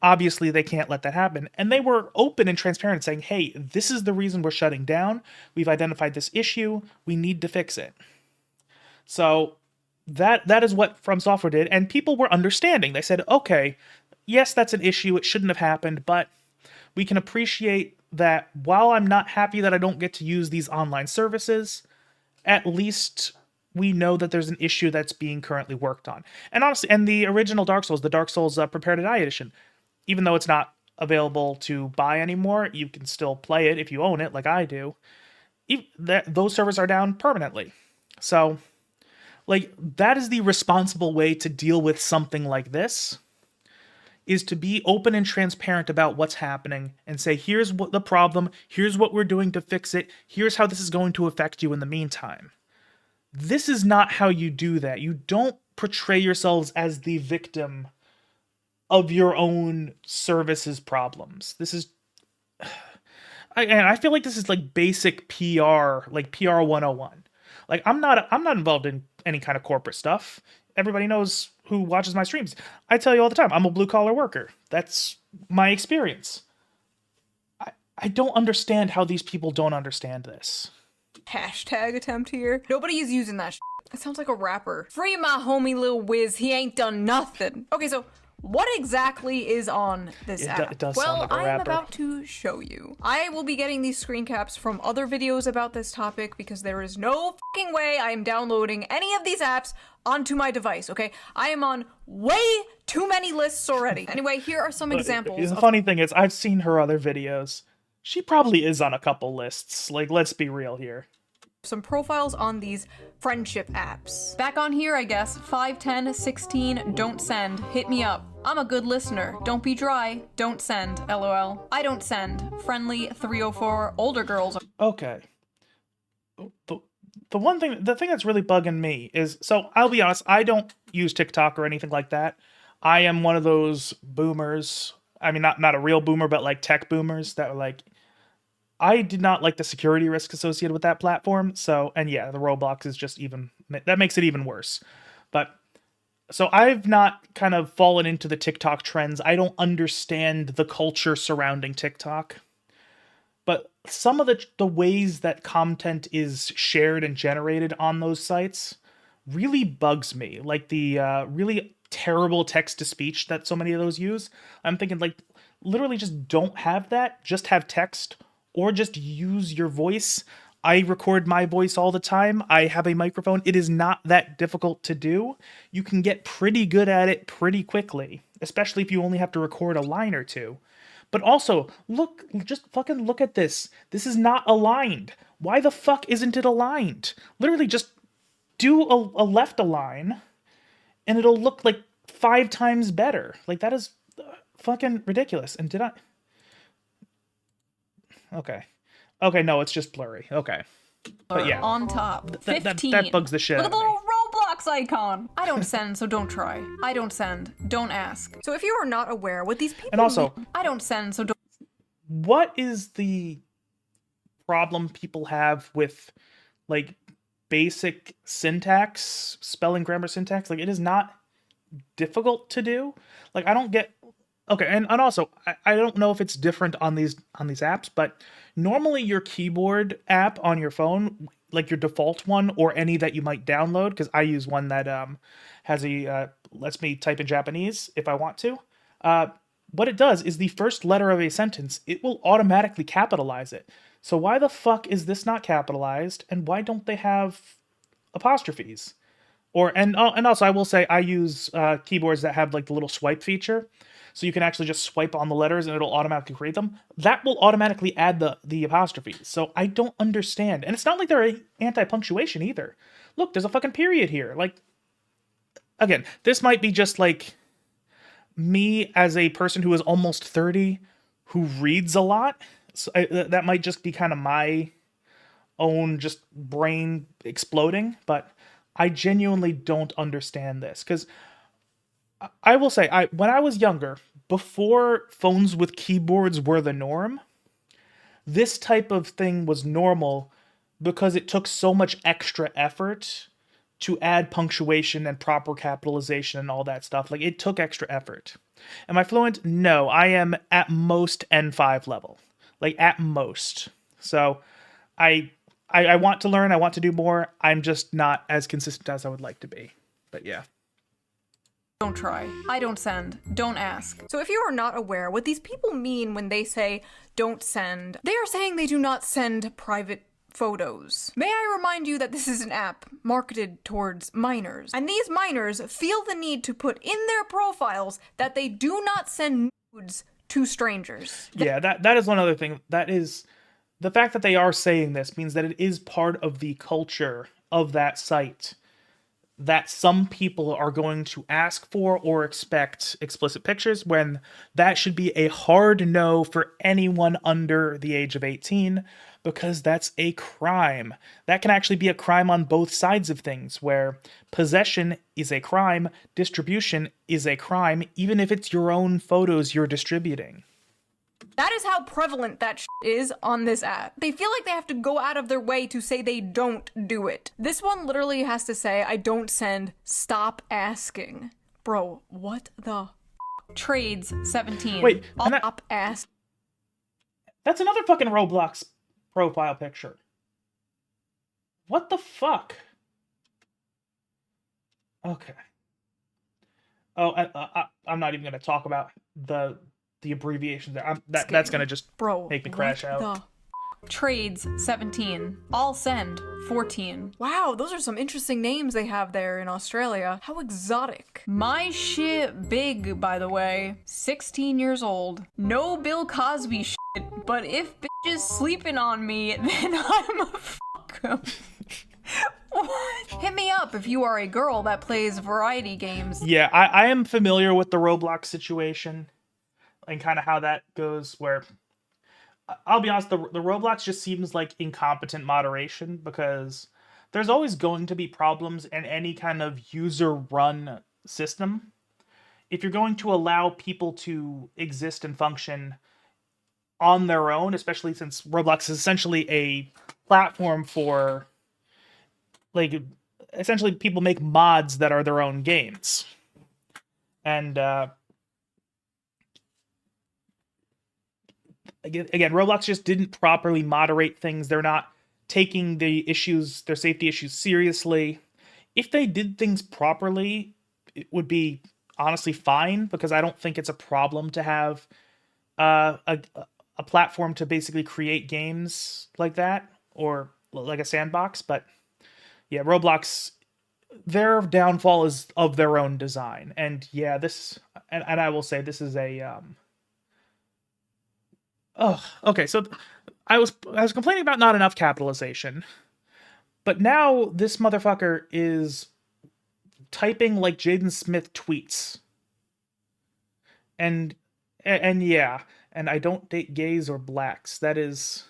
Obviously, they can't let that happen. And they were open and transparent, saying, hey, this is the reason we're shutting down. We've identified this issue. We need to fix it. So that is what From Software did. And people were understanding. They said, okay, yes, that's an issue. It shouldn't have happened. But we can appreciate that while I'm not happy that I don't get to use these online services, at least we know that there's an issue that's being currently worked on. And honestly, and the original Dark Souls, the Dark Souls Prepare to Die edition, even though it's not available to buy anymore, you can still play it if you own it, like I do. Those servers are down permanently. So, like, that is the responsible way to deal with something like this, is to be open and transparent about what's happening and say, here's what the problem, here's what we're doing to fix it, here's how this is going to affect you in the meantime. This is not how you do that. You don't portray yourselves as the victim of your own services problems. This is, and I feel like this is like basic PR, like PR 101. Like, I'm not involved in any kind of corporate stuff. Everybody knows who watches my streams. I tell you all the time, I'm a blue collar worker. That's my experience. I don't understand how these people don't understand this. Hashtag attempt here. Nobody is using that shit. It sounds like a rapper. Free my homie Lil Wiz, he ain't done nothing. Okay, so what exactly is on this app? It does sound like a rapper. I'm about to show you. I will be getting these screen caps from other videos about this topic because there is no fucking way I am downloading any of these apps onto my device, okay? I am on way too many lists already. Anyway, here are some examples. The funny thing is, I've seen her other videos. She probably is on a couple lists. Like, let's be real here. Some profiles on these friendship apps. Back on here, I guess. 510 16 don't send. Hit me up. I'm a good listener. Don't be dry. Don't send. LOL. I don't send. Friendly 304 older girls. Okay. The thing that's really bugging me is, so I'll be honest, I don't use TikTok or anything like that. I am one of those boomers. I mean, not a real boomer, but like tech boomers that are like, I did not like the security risk associated with that platform. So, and yeah, the Roblox is just that makes it even worse. But, so I've not kind of fallen into the TikTok trends. I don't understand the culture surrounding TikTok. But some of the ways that content is shared and generated on those sites really bugs me. Like the really terrible text-to-speech that so many of those use. I'm thinking, like, literally just don't have that. Just have text. Or just use your voice. I record my voice all the time. I have a microphone. It is not that difficult to do. You can get pretty good at it pretty quickly, especially if you only have to record a line or two. But also, just fucking look at this. This is not aligned. Why the fuck isn't it aligned? Literally just do a left align and it'll look like 5 times better. Like, that is fucking ridiculous. And did I... Okay, no, it's just blurry. Okay. But yeah. On top. 15. That bugs the shit Look out at the of me. little Roblox icon. I don't send, so don't try. I don't send. Don't ask. So if you are not aware what these people And also, mean, I don't send, so don't... What is the problem people have with, like, basic syntax, spelling, grammar, syntax? Like, it is not difficult to do. Like, I don't get... Okay, and also, I don't know if it's different on these apps, but normally your keyboard app on your phone, like your default one or any that you might download, because I use one that has lets me type in Japanese if I want to. What it does is the first letter of a sentence, it will automatically capitalize it. So why the fuck is this not capitalized, and why don't they have apostrophes? And also, I will say I use keyboards that have like the little swipe feature. So you can actually just swipe on the letters and it'll automatically create them. That will automatically add the apostrophes. So I don't understand. And it's not like they're anti-punctuation either. Look, there's a fucking period here. Like, again, this might be just like me as a person who is almost 30 who reads a lot. So that might just be kind of my own just brain exploding, but I genuinely don't understand this. Because I will say, when I was younger, before phones with keyboards were the norm, this type of thing was normal because it took so much extra effort to add punctuation and proper capitalization and all that stuff. Like, it took extra effort. Am I fluent? No, I am at most N5 level. Like, at most. So, I want to learn, I want to do more. I'm just not as consistent as I would like to be. But yeah. Don't try. I don't send. Don't ask. So if you are not aware, what these people mean when they say don't send, they are saying they do not send private photos. May I remind you that this is an app marketed towards minors, and these minors feel the need to put in their profiles that they do not send nudes to strangers. Yeah, that is one other thing. That is, the fact that they are saying this means that it is part of the culture of that site that some people are going to ask for or expect explicit pictures, when that should be a hard no for anyone under the age of 18, because that's a crime. That can actually be a crime on both sides of things, where possession is a crime, distribution is a crime, even if it's your own photos you're distributing. That is how prevalent that is on this app. They feel like they have to go out of their way to say they don't do it. This one literally has to say, I don't send, stop asking. Bro, what the Trades 17. Wait, Stop asking. That's another fucking Roblox profile picture. What the fuck? Okay. Oh, I'm not even going to talk about the abbreviations there. That's gonna just make me crash out. Trades 17. All send 14. Wow, those are some interesting names they have there in Australia. How exotic. My shit big, by the way. 16 years old. No Bill Cosby shit, but if bitches sleeping on me, then I'm a fuck 'em. What? Hit me up if you are a girl that plays variety games. Yeah, I am familiar with the Roblox situation and kind of how that goes, where I'll be honest, the Roblox just seems like incompetent moderation, because there's always going to be problems in any kind of user-run system. If you're going to allow people to exist and function on their own, especially since Roblox is essentially a platform for, like, essentially people make mods that are their own games. And, Again, Roblox just didn't properly moderate things. They're not taking their safety issues seriously. If they did things properly, it would be honestly fine, because I don't think it's a problem to have a platform to basically create games like that, or like a sandbox. But yeah, Roblox, their downfall is of their own design. And yeah, and I will say this is a oh, okay. So I was complaining about not enough capitalization, but now this motherfucker is typing like Jaden Smith tweets. And yeah, and I don't date gays or blacks. That is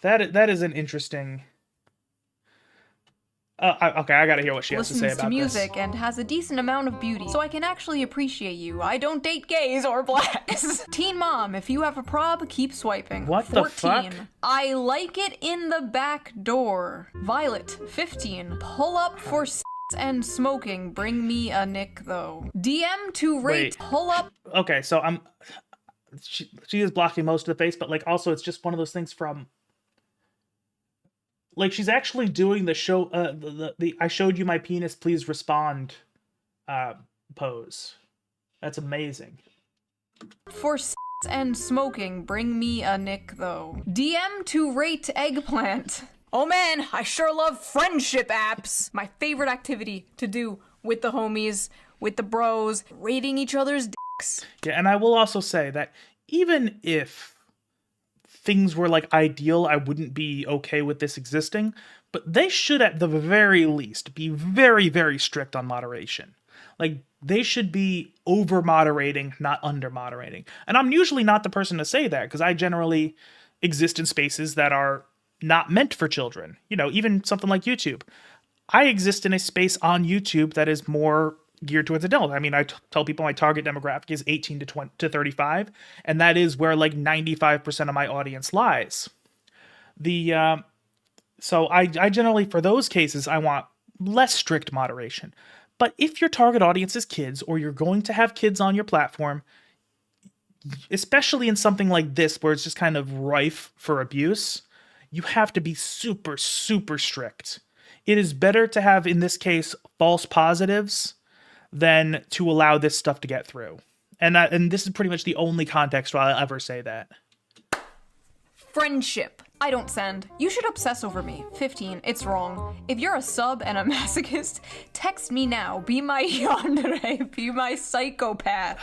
an interesting. Okay, I gotta hear what she has to say about to music this. And has a decent amount of beauty, so I can actually appreciate you. I don't date gays or blacks. Teen mom, if you have a prob, keep swiping. What 14. the fuck? I like it in the back door. Violet, 15. Pull up for and smoking. Bring me a nick though. DM to rate. Wait. Pull up. Okay, so she is blocking most of the face, but like also it's just one of those things from. Like, she's actually doing the show, the I showed you my penis, please respond pose. That's amazing. For and smoking, bring me a nick though. DM to rate eggplant. Oh man, I sure love friendship apps. My favorite activity to do with the homies, with the bros, rating each other's dicks. Yeah, and I will also say that even if things were like ideal, I wouldn't be okay with this existing, but they should at the very least be very, very strict on moderation. Like, they should be over moderating, not under moderating. And I'm usually not the person to say that, because I generally exist in spaces that are not meant for children. You know, even something like YouTube. I exist in a space on YouTube that is more geared towards adults. I mean, I tell people my target demographic is 18 to 35, and that is where like 95% of my audience lies. So I generally, for those cases, I want less strict moderation. But if your target audience is kids, or you're going to have kids on your platform, especially in something like this where it's just kind of rife for abuse, you have to be super, super strict. It is better to have, in this case, false positives than to allow this stuff to get through. And this is pretty much the only context where I'll ever say that. Friendship. I don't send. You should obsess over me. 15. It's wrong. If you're a sub and a masochist, text me now. Be my yandere. Be my psychopath.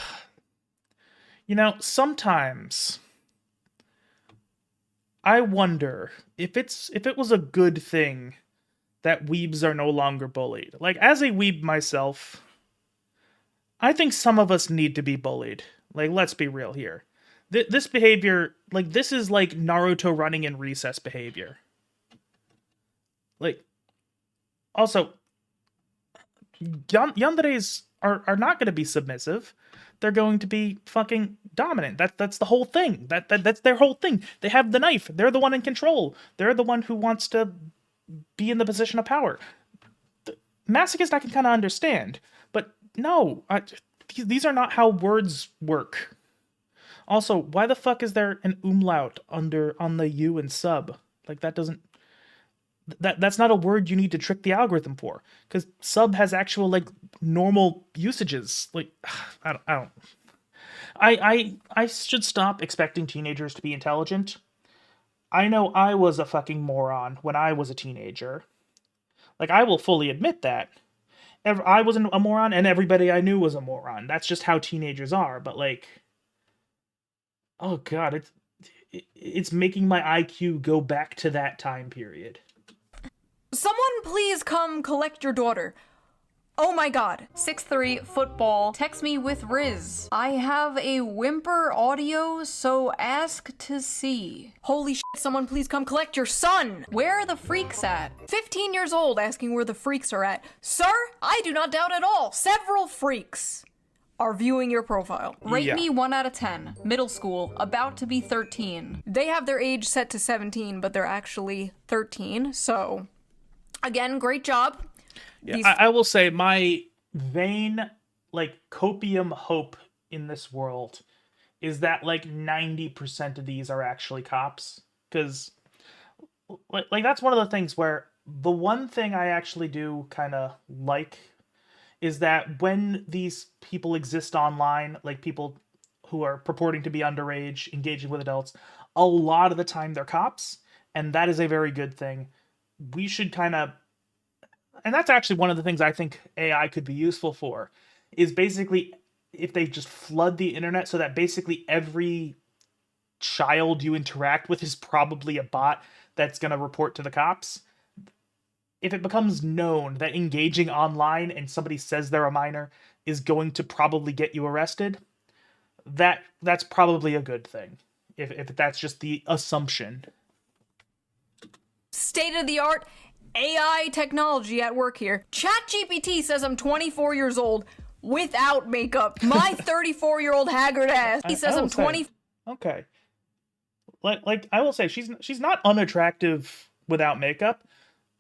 You know, sometimes I wonder if it was a good thing that weebs are no longer bullied. Like, as a weeb myself, I think some of us need to be bullied. Like, let's be real here. This behavior, like, this is like Naruto running in recess behavior. Like, also, yanderes are not going to be submissive. They're going to be fucking dominant. That's the whole thing. That's their whole thing. They have the knife. They're the one in control. They're the one who wants to be in the position of power. Masochist I can kind of understand, but no, these are not how words work. Also, why the fuck is there an umlaut on the U in sub? Like, that doesn't... That's not a word you need to trick the algorithm for. Because sub has actual, like, normal usages. Like, I should stop expecting teenagers to be intelligent. I know I was a fucking moron when I was a teenager. Like, I will fully admit that. I wasn't a moron, and everybody I knew was a moron. That's just how teenagers are, but, like... Oh god, it's making my IQ go back to that time period. Someone please come collect your daughter. Oh my god. 6'3", football. Text me with Riz. I have a whimper audio, so ask to see. Holy shit, someone please come collect your son. Where are the freaks at? 15 years old asking where the freaks are at. Sir, I do not doubt at all. Several freaks are viewing your profile. Rate me 1 out of 10. Middle school, about to be 13. They have their age set to 17, but they're actually 13, so... Again, great job. Yeah, I will say my vain, like, copium hope in this world is that, like, 90% of these are actually cops. Because, like, that's one of the things where the one thing I actually do kind of like is that when these people exist online, like people who are purporting to be underage, engaging with adults, a lot of the time they're cops, and that is a very good thing. We should kind of... And that's actually one of the things I think AI could be useful for, is basically if they just flood the internet so that basically every child you interact with is probably a bot that's going to report to the cops. If it becomes known that engaging online and somebody says they're a minor is going to probably get you arrested, that's probably a good thing, if that's just the assumption. State-of-the-art AI technology at work here. ChatGPT says I'm 24 years old without makeup. My 34-year-old haggard ass. He says I'm 20. Okay. Like I will say, she's not unattractive without makeup,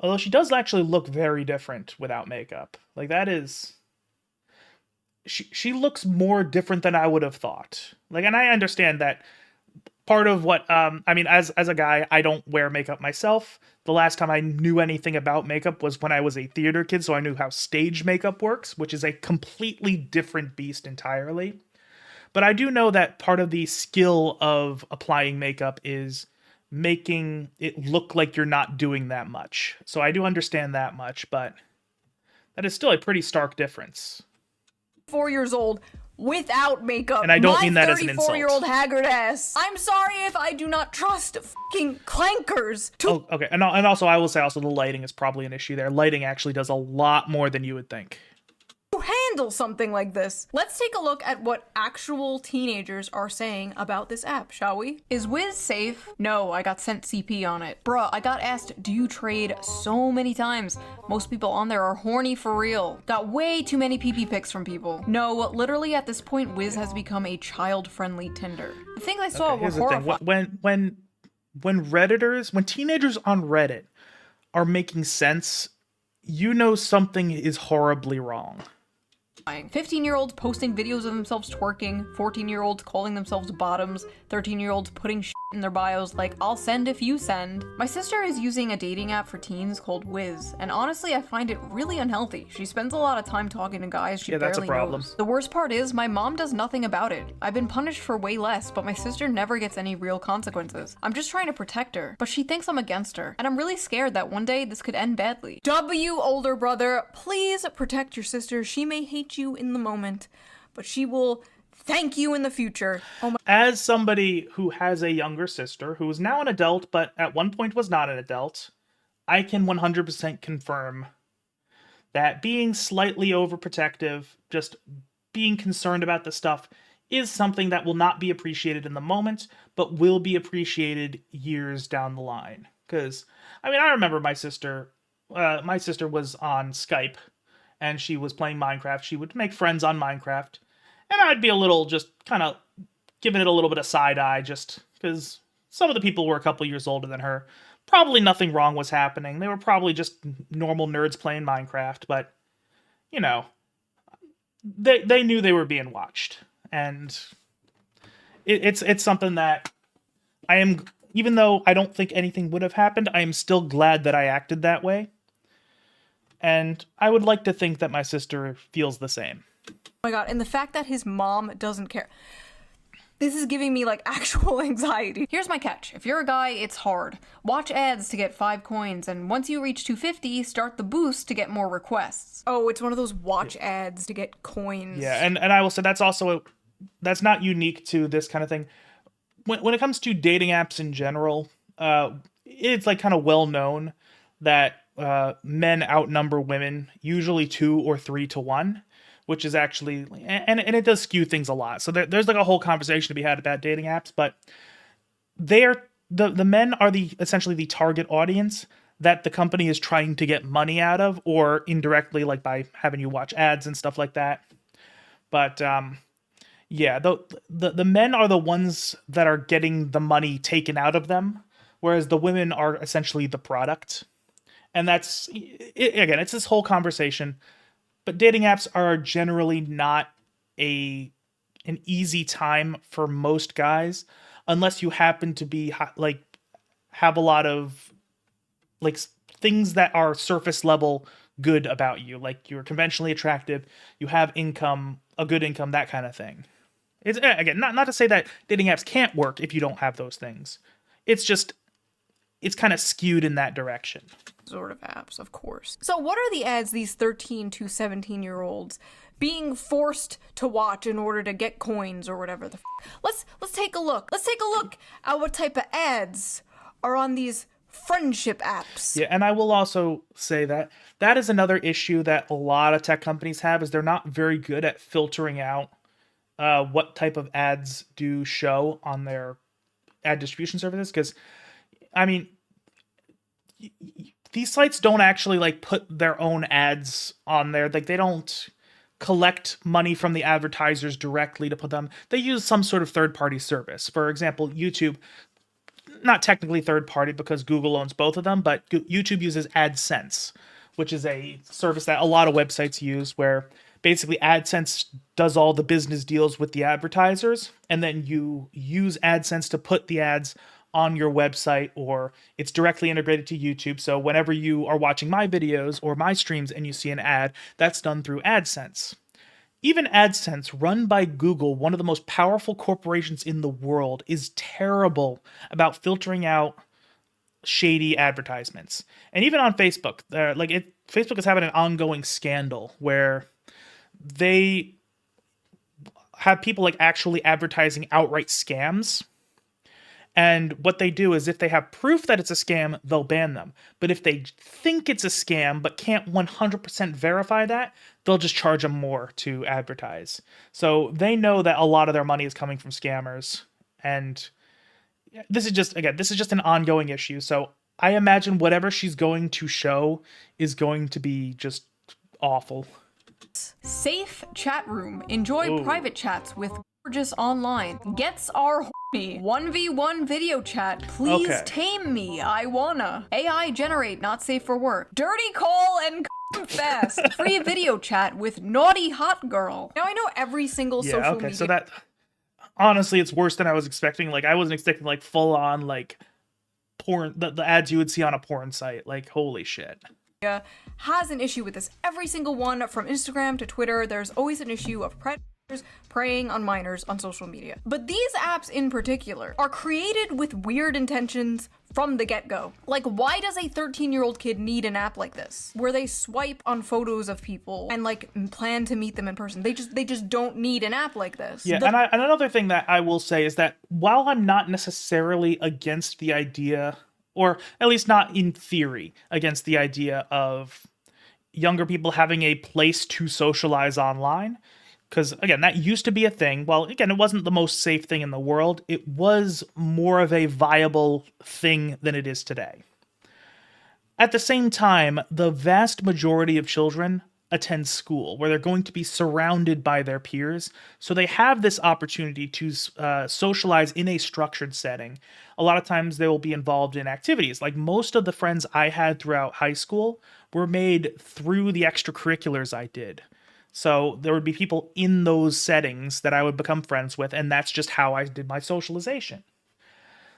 although she does actually look very different without makeup. Like, that is... She looks more different than I would have thought. Like, and I understand that part of what, I mean, as a guy, I don't wear makeup myself. The last time I knew anything about makeup was when I was a theater kid, so I knew how stage makeup works, which is a completely different beast entirely. But I do know that part of the skill of applying makeup is making it look like you're not doing that much. So I do understand that much, but that is still a pretty stark difference. 4 years old without makeup. And I don't mean that as an insult. 34-year-old haggard ass. I'm sorry if I do not trust fucking clankers to... Oh, okay. And also, I will say also the lighting is probably an issue there. Lighting actually does a lot more than you would think. Handle handle something like this. Let's take a look at what actual teenagers are saying about this app, shall we? Is Wiz safe? No, I got sent CP on it. Bruh, I got asked, do you trade so many times? Most people on there are horny for real. Got way too many PP pics from people. No, literally at this point, Wiz has become a child-friendly Tinder. The things I saw were horrifying. When teenagers on Reddit are making sense, you know something is horribly wrong. 15-year-olds posting videos of themselves twerking, 14-year-olds calling themselves bottoms, 13-year-olds putting shit in their bios like, I'll send if you send. My sister is using a dating app for teens called Wiz, and honestly I find it really unhealthy. She spends a lot of time talking to guys she that's a barely problem. knows. The worst part is, my mom does nothing about it. I've been punished for way less, but my sister never gets any real consequences. I'm just trying to protect her, but she thinks I'm against her, and I'm really scared that one day this could end badly. W, older brother, please protect your sister. She may hate you in the moment, but she will thank you in the future. Oh my. As somebody who has a younger sister who is now an adult, but at one point was not an adult, I can 100% confirm that being slightly overprotective, just being concerned about the stuff, is something that will not be appreciated in the moment, but will be appreciated years down the line. Because, I mean, I remember my sister was on Skype, and she was playing Minecraft. She would make friends on Minecraft, and I'd be a little just kind of giving it a little bit of side eye just because some of the people were a couple years older than her. Probably nothing wrong was happening. They were probably just normal nerds playing Minecraft, but, you know, they knew they were being watched. And it's something that I am, even though I don't think anything would have happened, I am still glad that I acted that way. And I would like to think that my sister feels the same. Oh my god, and the fact that his mom doesn't care. This is giving me, like, actual anxiety. Here's my catch. If you're a guy, it's hard. Watch ads to get 5 coins, and once you reach 250, start the boost to get more requests. Oh, it's one of those watch ads to get coins. Yeah, and I will say that's also, that's not unique to this kind of thing. When it comes to dating apps in general, it's, like, kind of well known that men outnumber women, usually 2 or 3 to 1, which is actually, and it does skew things a lot. So there's like a whole conversation to be had about dating apps, but the men are essentially the target audience that the company is trying to get money out of, or indirectly, like by having you watch ads and stuff like that. But yeah, the men are the ones that are getting the money taken out of them, whereas the women are essentially the product. And that's, again, it's this whole conversation. But dating apps are generally not an easy time for most guys, unless you happen to be, like, have a lot of, like, things that are surface level good about you. Like, you're conventionally attractive, you have income, a good income, that kind of thing. It's, again, not to say that dating apps can't work if you don't have those things. It's just, it's kind of skewed in that direction. Sort of apps, of course. So what are the ads these 13 to 17-year-olds being forced to watch in order to get coins or whatever the Let's take a look. Let's take a look at what type of ads are on these friendship apps. Yeah, and I will also say that that is another issue that a lot of tech companies have, is they're not very good at filtering out what type of ads do show on their ad distribution services. Because, I mean, these sites don't actually, like, put their own ads on there. Like, they don't collect money from the advertisers directly to put them. They use some sort of third-party service. For example, YouTube, not technically third-party because Google owns both of them, but YouTube uses AdSense, which is a service that a lot of websites use, where basically AdSense does all the business deals with the advertisers, and then you use AdSense to put the ads on your website, or it's directly integrated to YouTube. So whenever you are watching my videos or my streams and you see an ad, that's done through AdSense. Even AdSense, run by Google, one of the most powerful corporations in the world, is terrible about filtering out shady advertisements. And even on Facebook, Facebook is having an ongoing scandal where they have people, like, actually advertising outright scams. And what they do is if they have proof that it's a scam, they'll ban them. But if they think it's a scam but can't 100% verify that, they'll just charge them more to advertise. So they know that a lot of their money is coming from scammers. And this is just an ongoing issue. So I imagine whatever she's going to show is going to be just awful. Safe chat room. Enjoy private chats with gorgeous online. Gets are horny. 1v1 video chat. Please tame me. I wanna. AI generate. Not safe for work. Dirty call and fast. Free video chat with naughty hot girl. Now I know every single social media. So that honestly, it's worse than I was expecting. Like I wasn't expecting like full on like porn, the ads you would see on a porn site. Like holy shit. Has an issue with this. Every single one, from Instagram to Twitter, there's always an issue of predators preying on minors on social media. But these apps in particular are created with weird intentions from the get-go. Like, why does a 13-year-old kid need an app like this, where they swipe on photos of people and like plan to meet them in person? They just don't need an app like this. Yeah, and another thing that I will say is that while I'm not necessarily against the idea, or at least not in theory, against the idea of younger people having a place to socialize online. Because, again, that used to be a thing. Well, again, it wasn't the most safe thing in the world. It was more of a viable thing than it is today. At the same time, the vast majority of children attend school, where they're going to be surrounded by their peers. So they have this opportunity to socialize in a structured setting. A lot of times they will be involved in activities. Like most of the friends I had throughout high school were made through the extracurriculars I did. So there would be people in those settings that I would become friends with, and that's just how I did my socialization.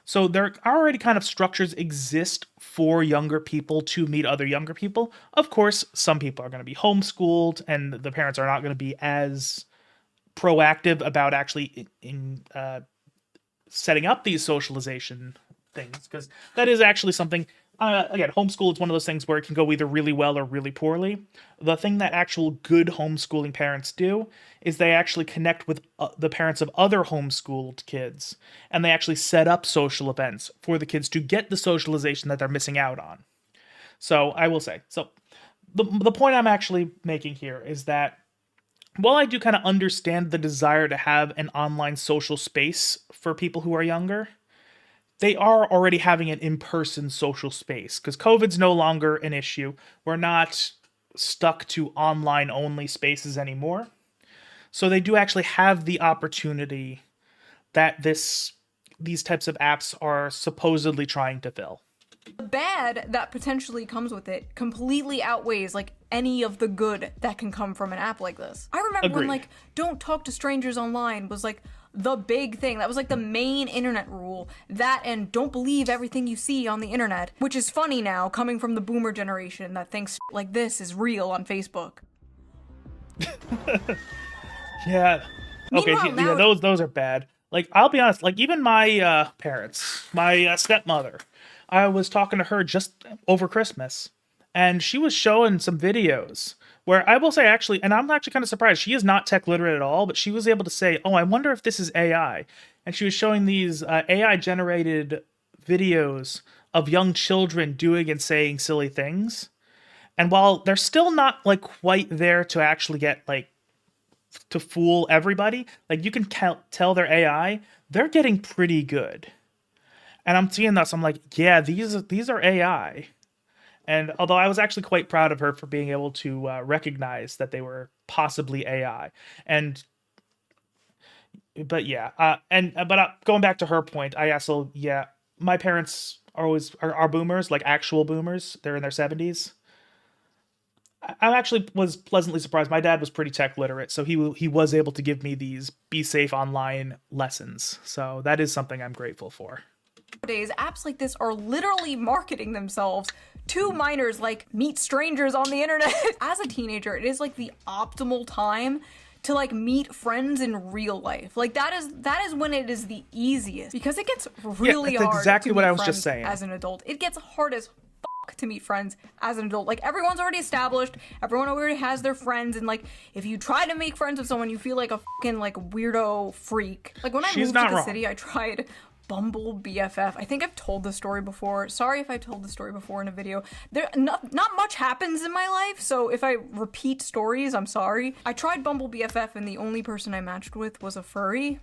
So there already kind of structures exist for younger people to meet other younger people. Of course, some people are going to be homeschooled, and the parents are not going to be as proactive about actually setting up these socialization things, because that is actually something. Again, homeschool is one of those things where it can go either really well or really poorly. The thing that actual good homeschooling parents do is they actually connect with the parents of other homeschooled kids, and they actually set up social events for the kids to get the socialization that they're missing out on. So I will say, the point I'm actually making here is that while I do kind of understand the desire to have an online social space for people who are younger, they are already having an in-person social space because COVID's no longer an issue. We're not stuck to online-only spaces anymore. So they do actually have the opportunity that these types of apps are supposedly trying to fill. The bad that potentially comes with it completely outweighs like any of the good that can come from an app like this. I remember when like don't talk to strangers online was like the big thing. That was like the main internet rule. That and don't believe everything you see on the internet, which is funny now coming from the boomer generation that thinks like this is real on Facebook. Yeah. Okay, yeah, those are bad. Like I'll be honest, like even my parents, my stepmother, I was talking to her just over Christmas, and she was showing some videos where I will say actually, and I'm actually kind of surprised, she is not tech literate at all, but she was able to say, oh, I wonder if this is AI. And she was showing these AI-generated videos of young children doing and saying silly things. And while they're still not like quite there to actually get like to fool everybody, like you can tell they're AI, they're getting pretty good. And I'm seeing this, I'm like, yeah, these are AI. And although I was actually quite proud of her for being able to recognize that they were possibly AI. But going back to her point, I also, yeah, my parents are boomers, like actual boomers. They're in their 70s. I actually was pleasantly surprised. My dad was pretty tech literate, so he was able to give me these be safe online lessons. So that is something I'm grateful for. Nowadays, apps like this are literally marketing themselves to minors, like meet strangers on the internet. As a teenager, it is like the optimal time to like meet friends in real life. Like that is when it is the easiest, because it gets really hard exactly to what meet I was friends just saying. as an adult. It gets hard as fuck to meet friends as an adult. Like everyone's already established, everyone already has their friends, and like if you try to make friends with someone, you feel like a fucking like weirdo freak. Like when I moved to the city, I tried Bumble BFF. I think I've told this story before. Sorry if I told the story before in a video. Not much happens in my life, so if I repeat stories, I'm sorry. I tried Bumble BFF and the only person I matched with was a furry.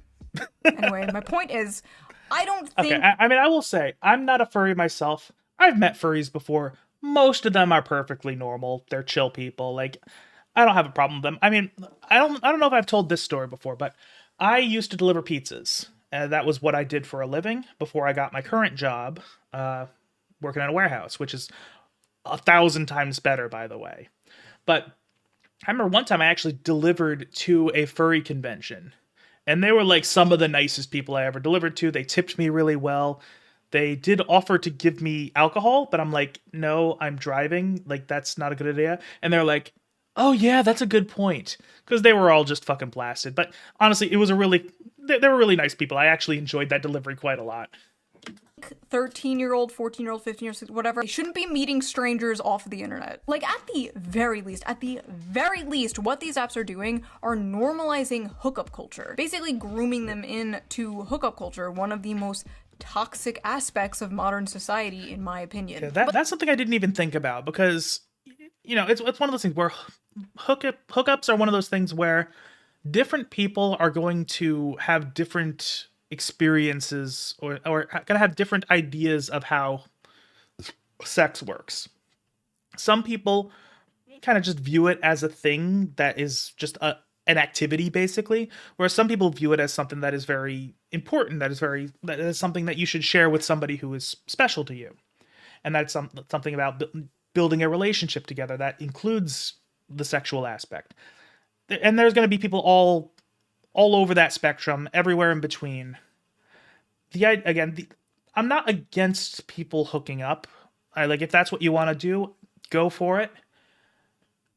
Anyway, my point is, I don't think... Okay, I mean, I will say, I'm not a furry myself. I've met furries before. Most of them are perfectly normal. They're chill people. Like, I don't have a problem with them. I mean, I don't know if I've told this story before, but I used to deliver pizzas. That was what I did for a living before I got my current job, working at a warehouse, which is 1,000 times better, by the way. But I remember one time I actually delivered to a furry convention, and they were like some of the nicest people I ever delivered to. They tipped me really well. They did offer to give me alcohol, but I'm like, no, I'm driving. Like, that's not a good idea. And they're like, oh yeah, that's a good point. Because they were all just fucking blasted. But honestly, they were really nice people. I actually enjoyed that delivery quite a lot. 13-year-old, 14-year-old, 15-year-old, whatever. They shouldn't be meeting strangers off of the internet. Like, at the very least, what these apps are doing are normalizing hookup culture. Basically grooming them into hookup culture, one of the most toxic aspects of modern society, in my opinion. Yeah, that's something I didn't even think about, because, you know, it's one of those things where hookups are one of those things where different people are going to have different experiences or gonna have different ideas of how sex works. Some people kind of just view it as a thing that is just an activity, basically, whereas some people view it as something that is very important, that is something that you should share with somebody who is special to you. And that's something about building a relationship together that includes the sexual aspect. And there's going to be people all over that spectrum, everywhere in between. I'm not against people hooking up. If that's what you want to do, go for it.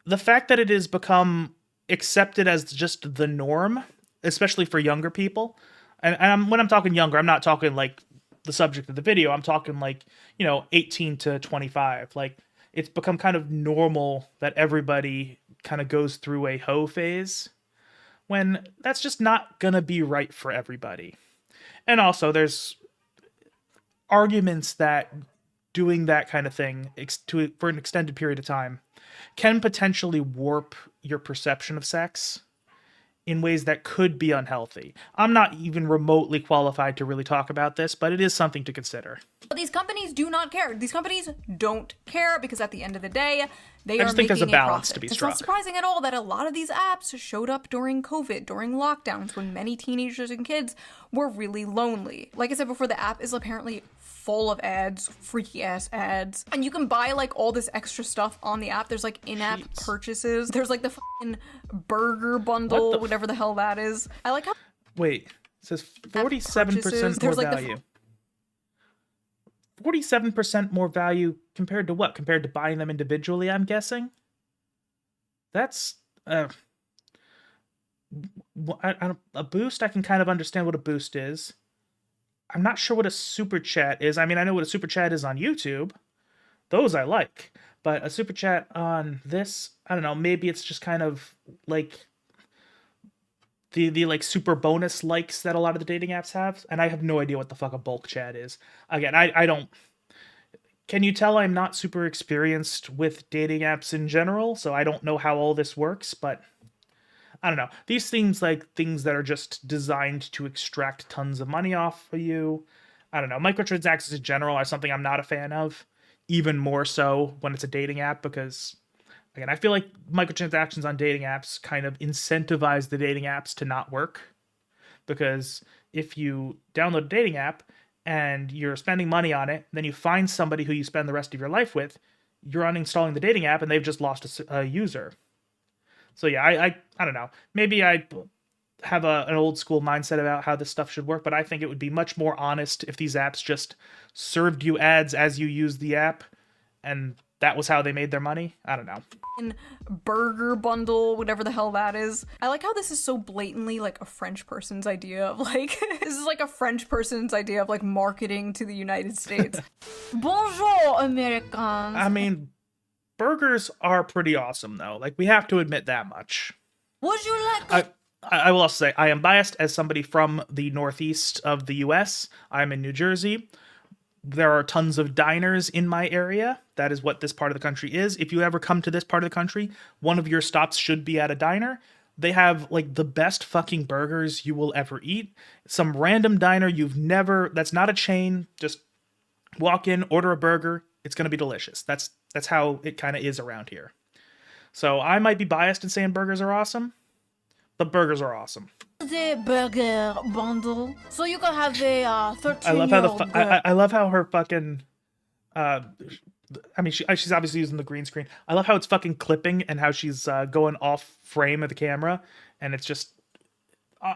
The fact that it has become accepted as just the norm, especially for younger people, and when I'm talking younger, I'm not talking like the subject of the video. I'm talking like, 18 to 25. Like, it's become kind of normal that everybody kind of goes through a hoe phase, when that's just not gonna be right for everybody. And also, there's arguments that doing that kind of thing for an extended period of time can potentially warp your perception of sex in ways that could be unhealthy. I'm not even remotely qualified to really talk about this, but it is something to consider. But these companies do not care. These companies don't care, because at the end of the day, they I are just think making there's a balance to be It's struck. not surprising at all that a lot of these apps showed up during COVID, during lockdowns, when many teenagers and kids were really lonely. Like I said before, the app is apparently full of ads, freaky ass ads, and you can buy like all this extra stuff on the app. There's like in-app purchases. There's like the fucking burger bundle, whatever the hell that is. I like how... Wait, it says 47% more value. 47% more value compared to what? Compared to buying them individually, I'm guessing? That's... a boost, I can kind of understand what a boost is. I'm not sure what a super chat is. I mean, I know what a super chat is on YouTube. Those I like. But a super chat on this, I don't know, maybe it's just kind of like the like super bonus likes that a lot of the dating apps have. And I have no idea what the fuck a bulk chat is. Again, I don't... Can you tell I'm not super experienced with dating apps in general? So I don't know how all this works, but... I don't know. These seems like things that are just designed to extract tons of money off of you. I don't know. Microtransactions in general are something I'm not a fan of. Even more so when it's a dating app, because, again, I feel like microtransactions on dating apps kind of incentivize the dating apps to not work. Because if you download a dating app and you're spending money on it, then you find somebody who you spend the rest of your life with, you're uninstalling the dating app and they've just lost a user. So yeah, I don't know. Maybe I have an old school mindset about how this stuff should work, but I think it would be much more honest if these apps just served you ads as you use the app, and that was how they made their money. I don't know. Burger bundle, whatever the hell that is. I like how this is so blatantly like a French person's idea of like, this is like a French person's idea of like marketing to the United States. Bonjour, Americans. I mean, burgers are pretty awesome, though. Like, we have to admit that much. Would you like I will also say I am biased as somebody from the northeast of the US. I'm in New Jersey. There are tons of diners in my area. That is what this part of the country is. If you ever come to this part of the country, one of your stops should be at a diner. They have like the best fucking burgers you will ever eat. Some random diner that's not a chain, just walk in, order a burger, it's going to be delicious. That's how it kind of is around here. So I might be biased in saying burgers are awesome, but burgers are awesome. The burger bundle, so you can have a 13-year-old I love how her fucking I mean, she's obviously using the green screen. I love how it's fucking clipping and how she's going off frame of the camera, and it's just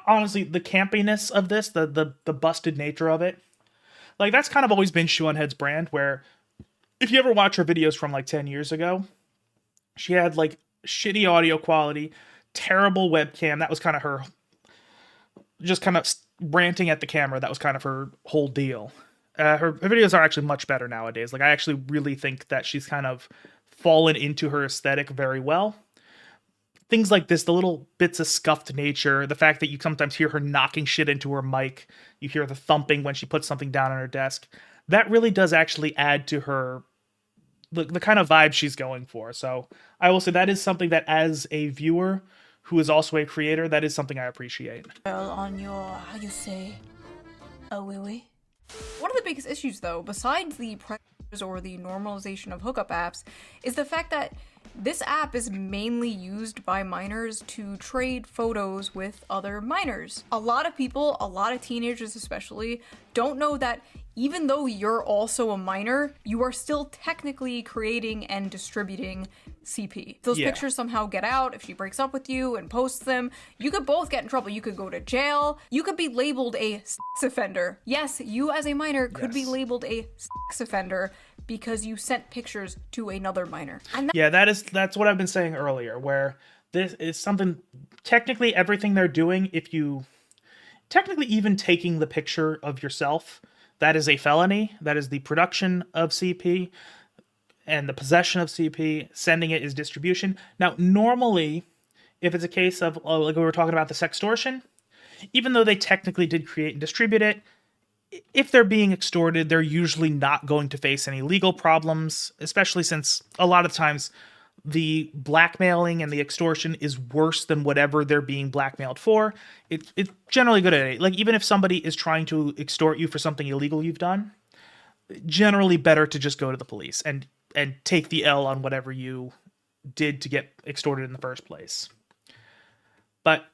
honestly the campiness of this, the busted nature of it. Like that's kind of always been Shoe0nHead's brand. Where if you ever watch her videos from like 10 years ago, she had like shitty audio quality, terrible webcam. That was kind of her, just kind of ranting at the camera. That was kind of her whole deal. Her videos are actually much better nowadays. Like I actually really think that she's kind of fallen into her aesthetic very well. Things like this, the little bits of scuffed nature, the fact that you sometimes hear her knocking shit into her mic, you hear the thumping when she puts something down on her desk, that really does actually add to her, the kind of vibe she's going for. So I will say that is something that as a viewer who is also a creator, that is something I appreciate. on your, how you say, wee wee. One of the biggest issues, though, besides the pressures or the normalization of hookup apps, is the fact that this app is mainly used by minors to trade photos with other minors. A lot of people, a lot of teenagers especially, don't know that even though you're also a minor, you are still technically creating and distributing CP. If those pictures somehow get out, if she breaks up with you and posts them, you could both get in trouble. You could go to jail. You could be labeled a sex offender. Yes, you as a minor could be labeled a sex offender because you sent pictures to another minor. And that's what I've been saying earlier, where this is something, technically everything they're doing, if you, technically even taking the picture of yourself, that is a felony. That is the production of CP and the possession of CP. Sending it is distribution. Now, normally, if it's a case of, like we were talking about the sextortion, even though they technically did create and distribute it, if they're being extorted, they're usually not going to face any legal problems, especially since a lot of times the blackmailing and the extortion is worse than whatever they're being blackmailed for. It's generally good at it. Like, even if somebody is trying to extort you for something illegal you've done, generally better to just go to the police and take the L on whatever you did to get extorted in the first place. But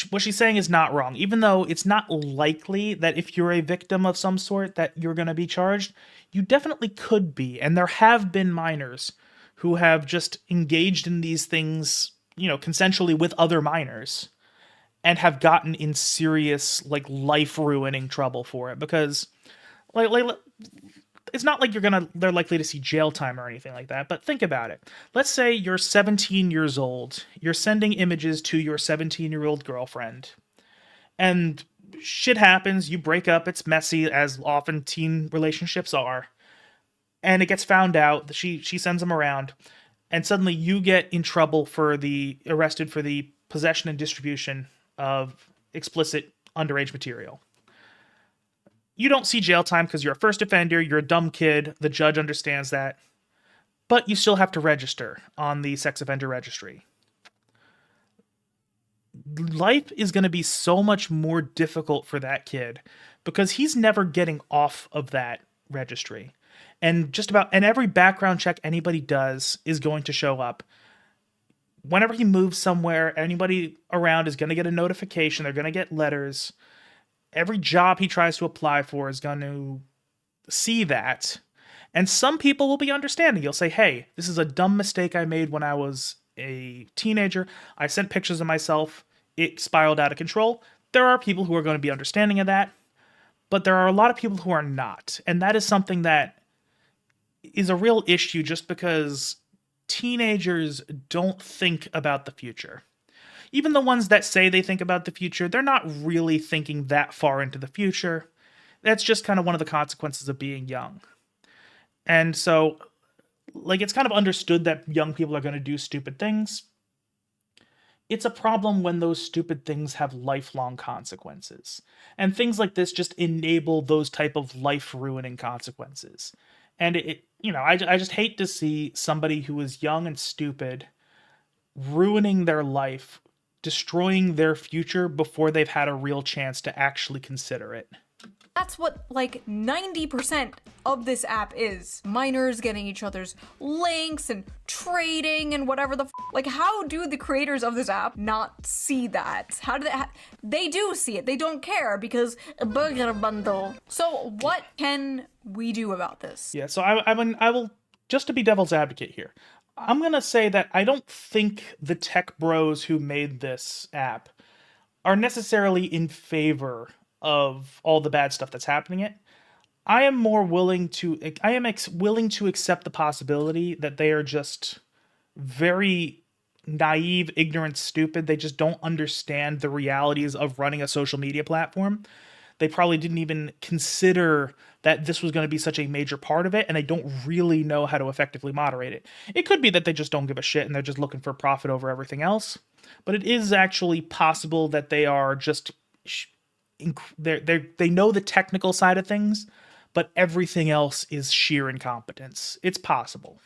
what she's saying is not wrong. Even though it's not likely that if you're a victim of some sort that you're going to be charged, you definitely could be. And there have been minors who have just engaged in these things, you know, consensually with other minors and have gotten in serious, like, life-ruining trouble for it. Because, like it's not like they're likely to see jail time or anything like that, but think about it. Let's say you're 17 years old, you're sending images to your 17-year-old girlfriend, and shit happens, you break up, it's messy, as often teen relationships are, and it gets found out that she sends them around, and suddenly you get in trouble arrested for the possession and distribution of explicit underage material. You don't see jail time because you're a first offender, you're a dumb kid, the judge understands that, but you still have to register on the sex offender registry. Life is going to be so much more difficult for that kid because he's never getting off of that registry. And every background check anybody does is going to show up. Whenever he moves somewhere, anybody around is going to get a notification, they're going to get letters. Every job he tries to apply for is going to see that. And some people will be understanding. You'll say, hey, this is a dumb mistake I made when I was a teenager. I sent pictures of myself. It spiraled out of control. There are people who are going to be understanding of that. But there are a lot of people who are not. And that is something that is a real issue just because teenagers don't think about the future. Even the ones that say they think about the future, they're not really thinking that far into the future. That's just kind of one of the consequences of being young. And so, like, it's kind of understood that young people are going to do stupid things. it's a problem when those stupid things have lifelong consequences. And things like this just enable those type of life-ruining consequences. And I just hate to see somebody who is young and stupid ruining their life, destroying their future before they've had a real chance to actually consider it. That's what, like, 90% of this app is. Minors getting each other's links and trading and whatever the like, how do the creators of this app not see that? How do they they do see it. They don't care because a burger bundle. So what can we do about this? Yeah, so I will, just to be devil's advocate here, I'm going to say that I don't think the tech bros who made this app are necessarily in favor of all the bad stuff that's happening it. I am willing to accept the possibility that they are just very naive, ignorant, stupid. They just don't understand the realities of running a social media platform. They probably didn't even consider that this was going to be such a major part of it, and they don't really know how to effectively moderate it. It could be that they just don't give a shit and they're just looking for profit over everything else, but it is actually possible that they are just they know the technical side of things, but everything else is sheer incompetence. It's possible.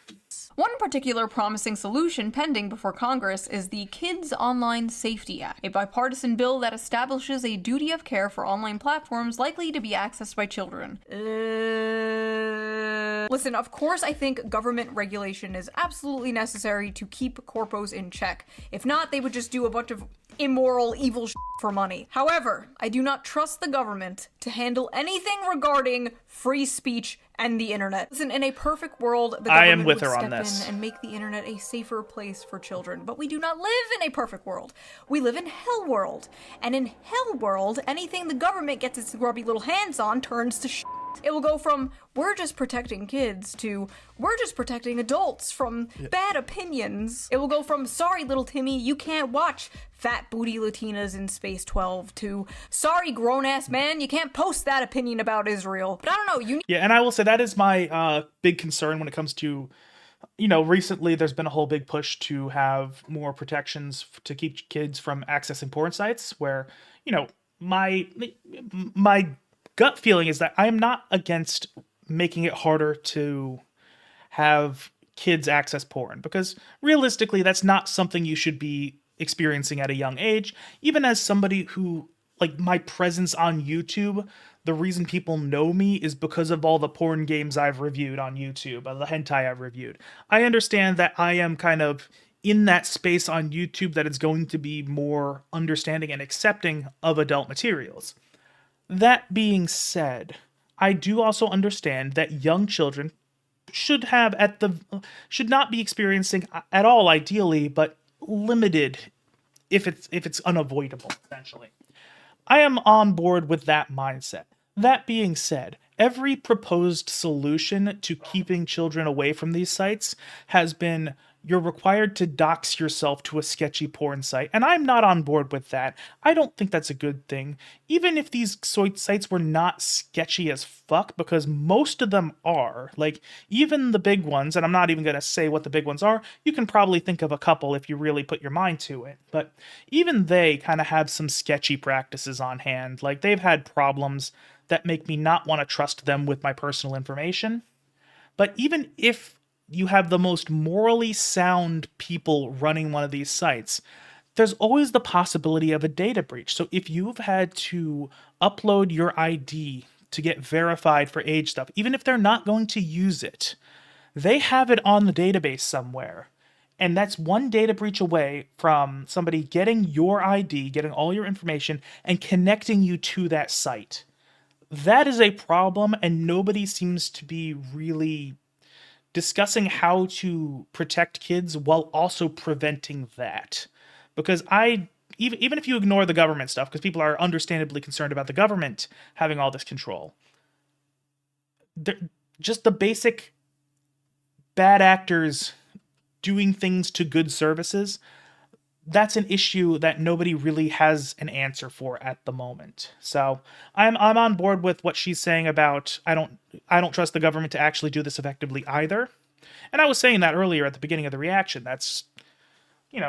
One particular promising solution pending before Congress is the Kids Online Safety Act, a bipartisan bill that establishes a duty of care for online platforms likely to be accessed by children. Listen, of course I think government regulation is absolutely necessary to keep corpos in check. If not, they would just do a bunch of immoral, evil shit for money. However, I do not trust the government to handle anything regarding free speech and the internet. Listen, in a perfect world, the government would step in and make the internet a safer place for children. But we do not live in a perfect world. We live in Hell World. And in Hell World, anything the government gets its grubby little hands on turns to shit. It will go from, we're just protecting kids, to, we're just protecting adults from bad opinions. It will go from, sorry little Timmy, you can't watch fat booty Latinas in Space 12, to, sorry grown-ass man, you can't post that opinion about Israel. But I don't know, Yeah, and I will say that is my big concern when it comes to, recently there's been a whole big push to have more protections to keep kids from accessing porn sites where, my gut feeling is that I am not against making it harder to have kids access porn, because realistically that's not something you should be experiencing at a young age. Even as somebody who, like, my presence on YouTube, the reason people know me is because of all the porn games I've reviewed on YouTube, the hentai I've reviewed. I understand that I am kind of in that space on YouTube that it's going to be more understanding and accepting of adult materials. That being said, I do also understand that young children should not be experiencing at all, ideally, but limited if it's unavoidable, essentially. I am on board with that mindset. That being said, every proposed solution to keeping children away from these sites has been, you're required to dox yourself to a sketchy porn site, and I'm not on board with that. I don't think that's a good thing. Even if these sites were not sketchy as fuck, because most of them are. Like, even the big ones, and I'm not even going to say what the big ones are, you can probably think of a couple if you really put your mind to it. But even they kind of have some sketchy practices on hand. Like, they've had problems that make me not want to trust them with my personal information. But even if you have the most morally sound people running one of these sites, there's always the possibility of a data breach. So if you've had to upload your ID to get verified for age stuff, even if they're not going to use it, they have it on the database somewhere. And that's one data breach away from somebody getting your ID, getting all your information, and connecting you to that site. That is a problem, and nobody seems to be really discussing how to protect kids while also preventing that. Because even if you ignore the government stuff, because people are understandably concerned about the government having all this control, just the basic bad actors doing things to good services, that's an issue that nobody really has an answer for at the moment. So I'm on board with what she's saying about I don't trust the government to actually do this effectively either. And I was saying that earlier at the beginning of the reaction. That's,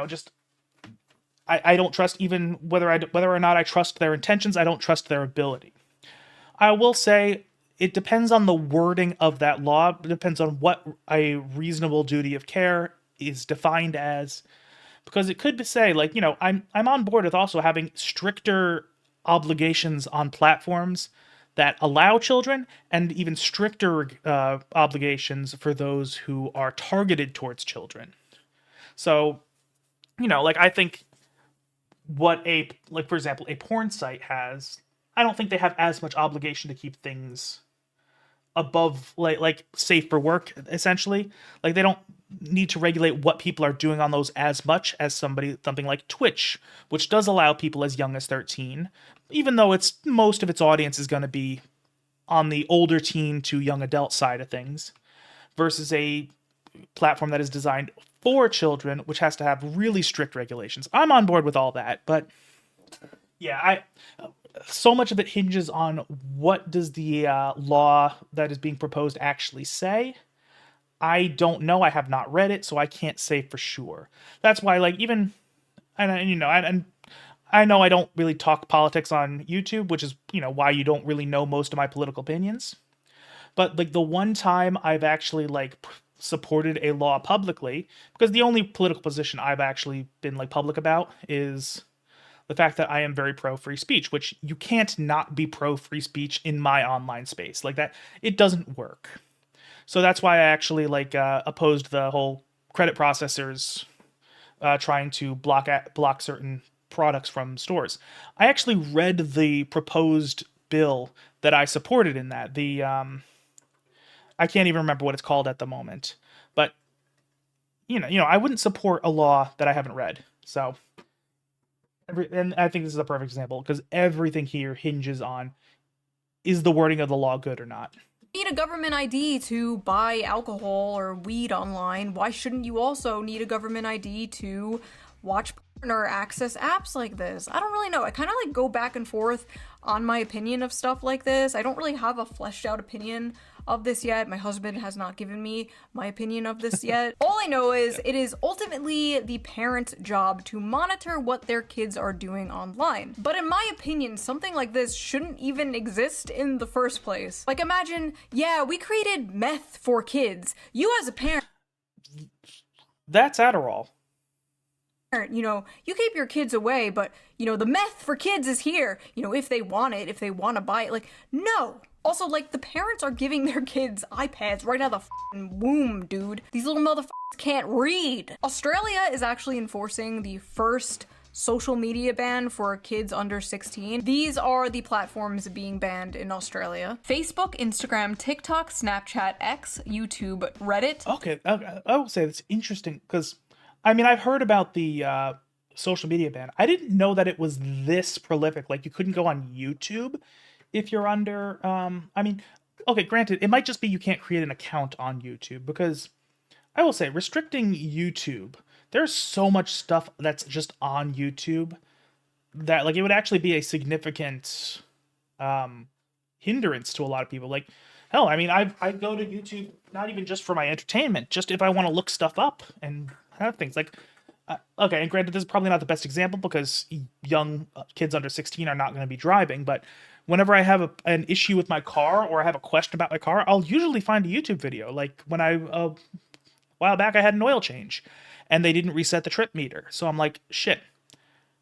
just I don't trust even whether or not I trust their intentions. I don't trust their ability. I will say it depends on the wording of that law. It depends on what a reasonable duty of care is defined as, because it could say, like, you know, I'm on board with also having stricter obligations on platforms that allow children, and even stricter obligations for those who are targeted towards children. So, you know, like, I think what like, for example, a porn site has, I don't think they have as much obligation to keep things above, like safe for work, essentially. Like, they don't need to regulate what people are doing on those as much as something like Twitch, which does allow people as young as 13, even though most of its audience is going to be on the older teen to young adult side of things, versus a platform that is designed for children, which has to have really strict regulations. I'm on board with all that, but yeah, so much of it hinges on what does the law that is being proposed actually say. I don't know. I have not read it, so I can't say for sure. That's why, like, even, and you know, and I know I don't really talk politics on YouTube, which is, you know, why you don't really know most of my political opinions. But, like, the one time I've actually, like, supported a law publicly, because the only political position I've actually been, like, public about is the fact that I am very pro free speech, which you can't not be pro free speech in my online space. Like, that, it doesn't work. So that's why I actually, like, opposed the whole credit processors trying to block certain products from stores. I actually read the proposed bill that I supported in that. The I can't even remember what it's called at the moment, but you know, I wouldn't support a law that I haven't read. So, and I think this is a perfect example, because everything here hinges on, is the wording of the law good or not? Need a government ID to buy alcohol or weed online. Why shouldn't you also need a government ID to watch porn or access apps like this? I don't really know. I kind of, like, go back and forth on my opinion of stuff like this. I don't really have a fleshed out opinion of this yet. My husband has not given me my opinion of this yet. All I know is it is ultimately the parent's job to monitor what their kids are doing online. But in my opinion, something like this shouldn't even exist in the first place. Like, imagine, yeah, we created meth for kids. You as a parent, That's Adderall. you know, you keep your kids away, but, you know, the meth for kids is here, you know, if they want it, if they want to buy it. Like, no. Also, like, the parents are giving their kids iPads right out of the f***ing womb, dude. These little motherfuckers can't read. Australia is actually enforcing the first social media ban for kids under 16. These are the platforms being banned in Australia: Facebook, Instagram, TikTok, Snapchat, X, YouTube, Reddit. Okay, I will say that's interesting, because, I mean, I've heard about the social media ban. I didn't know that it was this prolific. Like, you couldn't go on YouTube if you're under, I mean, okay, granted, it might just be you can't create an account on YouTube, because I will say, restricting YouTube, there's so much stuff that's just on YouTube that, like, it would actually be a significant hindrance to a lot of people. Like, hell, I mean, I go to YouTube not even just for my entertainment, just if I want to look stuff up and have things. Like, okay, and granted, this is probably not the best example, because young kids under 16 are not going to be driving, but whenever I have an issue with my car, or I have a question about my car, I'll usually find a YouTube video. Like, when a while back I had an oil change, and they didn't reset the trip meter. So I'm like, shit,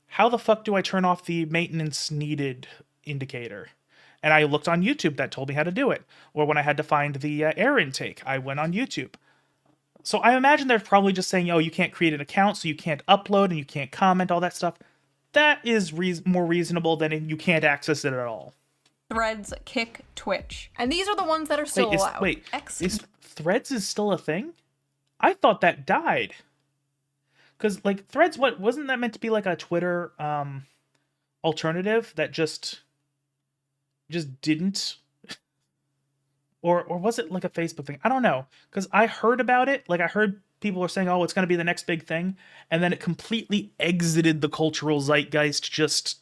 how the fuck do I turn off the maintenance needed indicator? And I looked on YouTube, that told me how to do it. Or when I had to find the air intake, I went on YouTube. So I imagine they're probably just saying, oh, you can't create an account, so you can't upload and you can't comment, all that stuff. That is more reasonable than you can't access it at all. Threads, Kick, Twitch. And these are the ones that are still allowed. Is Threads is still a thing? I thought that died. Because, like, Threads, wasn't that meant to be like a Twitter alternative that just didn't? Or was it like a Facebook thing? I don't know. Because I heard about it. Like, I heard people were saying, oh, it's going to be the next big thing. And then it completely exited the cultural zeitgeist just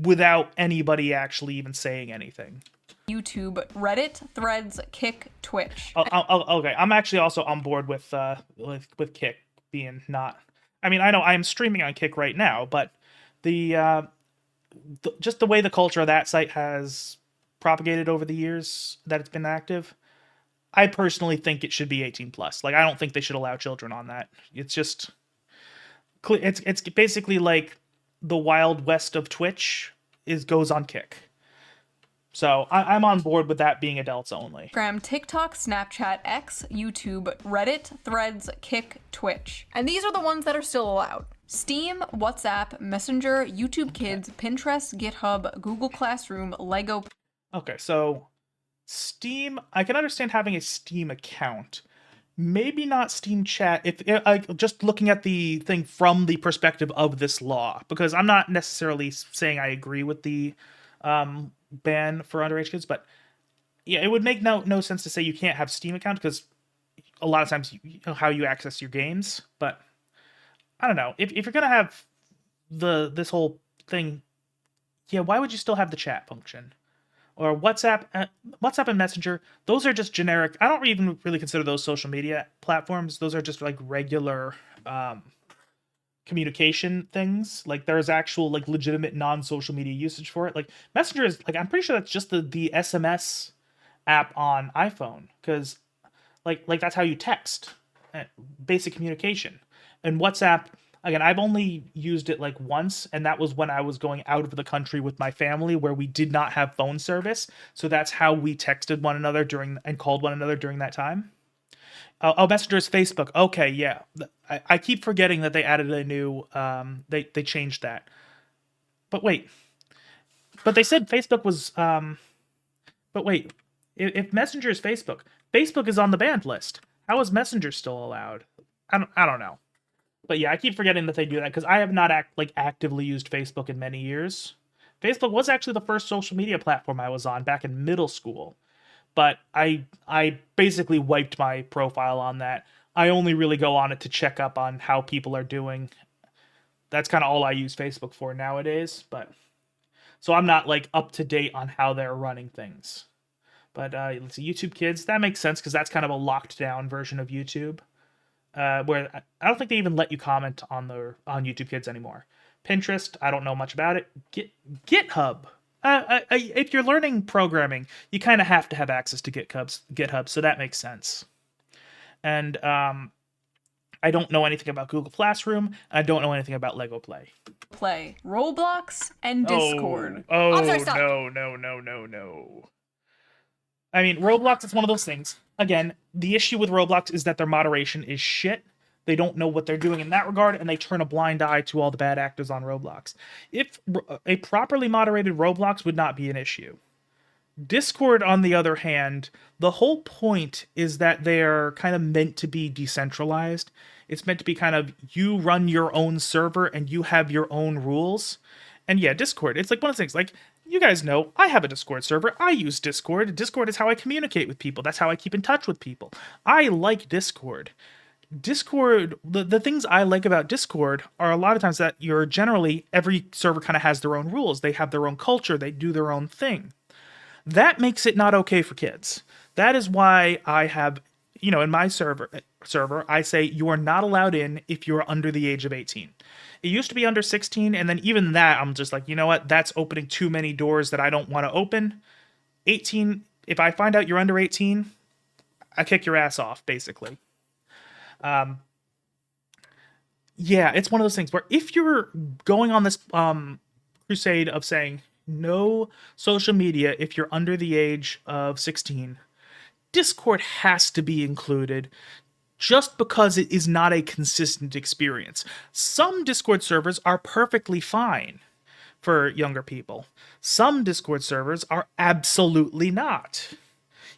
without anybody actually even saying anything. YouTube, Reddit, Threads, Kick, Twitch. Okay, I'm actually also on board with Kick being not. I mean, I know I'm streaming on Kick right now, but the just the way the culture of that site has propagated over the years that it's been active, I personally think it should be 18 plus. Like, I don't think they should allow children on that. It's just it's basically like the Wild West of Twitch goes on Kick. So I'm on board with that being adults only. Instagram, TikTok, Snapchat, X, YouTube, Reddit, Threads, Kick, Twitch. And these are the ones that are still allowed. Steam, WhatsApp, Messenger, YouTube Kids, Pinterest, GitHub, Google Classroom, Lego. Okay, so Steam, I can understand having a Steam account. Maybe not Steam Chat, if just looking at the thing from the perspective of this law, because I'm not necessarily saying I agree with the ban for underage kids, but yeah, it would make no sense to say you can't have Steam account, because a lot of times you know how you access your games. But I don't know, if you're gonna have this whole thing, yeah, why would you still have the chat function? Or WhatsApp and Messenger, those are just generic. I don't even really consider those social media platforms. Those are just like regular communication things. Like, there's actual like legitimate non-social media usage for it. Like Messenger is like, I'm pretty sure that's just the SMS app on iPhone, because like that's how you text, basic communication. And WhatsApp, again, I've only used it like once, and that was when I was going out of the country with my family where we did not have phone service. So that's how we texted one another and called one another during that time. Oh, Messenger is Facebook. Okay, yeah. I keep forgetting that they added a new, they changed that. But wait. But they said Facebook was, but wait. If Messenger is Facebook, Facebook is on the banned list. How is Messenger still allowed? I don't know. But yeah, I keep forgetting that they do that, because I have not actively used Facebook in many years. Facebook was actually the first social media platform I was on back in middle school. But I basically wiped my profile on that. I only really go on it to check up on how people are doing. That's kind of all I use Facebook for nowadays. But so I'm not like up to date on how they're running things. But let's see, YouTube Kids, that makes sense, because that's kind of a locked down version of YouTube. Where I don't think they even let you comment on YouTube Kids anymore. Pinterest, I don't know much about it. GitHub. If you're learning programming, you kind of have to have access to GitHub, so that makes sense. And I don't know anything about Google Classroom. I don't know anything about Lego Play, Roblox, and Discord. Oh, I'm sorry, stop. No. I mean, Roblox is one of those things. Again, the issue with Roblox is that their moderation is shit. They don't know what they're doing in that regard, and they turn a blind eye to all the bad actors on Roblox. If a properly moderated Roblox would not be an issue. Discord, on the other hand, the whole point is that they're kind of meant to be decentralized. It's meant to be kind of, you run your own server and you have your own rules. And yeah, Discord, it's like one of those things, like, you guys know, I have a Discord server. I use Discord. Discord is how I communicate with people. That's how I keep in touch with people. I like Discord. Discord, the things I like about Discord are a lot of times that every server kind of has their own rules. They have their own culture. They do their own thing. That makes it not okay for kids. That is why I have, in my server, I say you are not allowed in if you're under the age of 18. It used to be under 16, and then even that, I'm just like, you know what? That's opening too many doors that I don't want to open. 18, if I find out you're under 18, I kick your ass off, basically. Yeah, it's one of those things where if you're going on this crusade of saying no social media if you're under the age of 16, Discord has to be included, just because it is not a consistent experience. Some Discord servers are perfectly fine for younger people. Some Discord servers are absolutely not.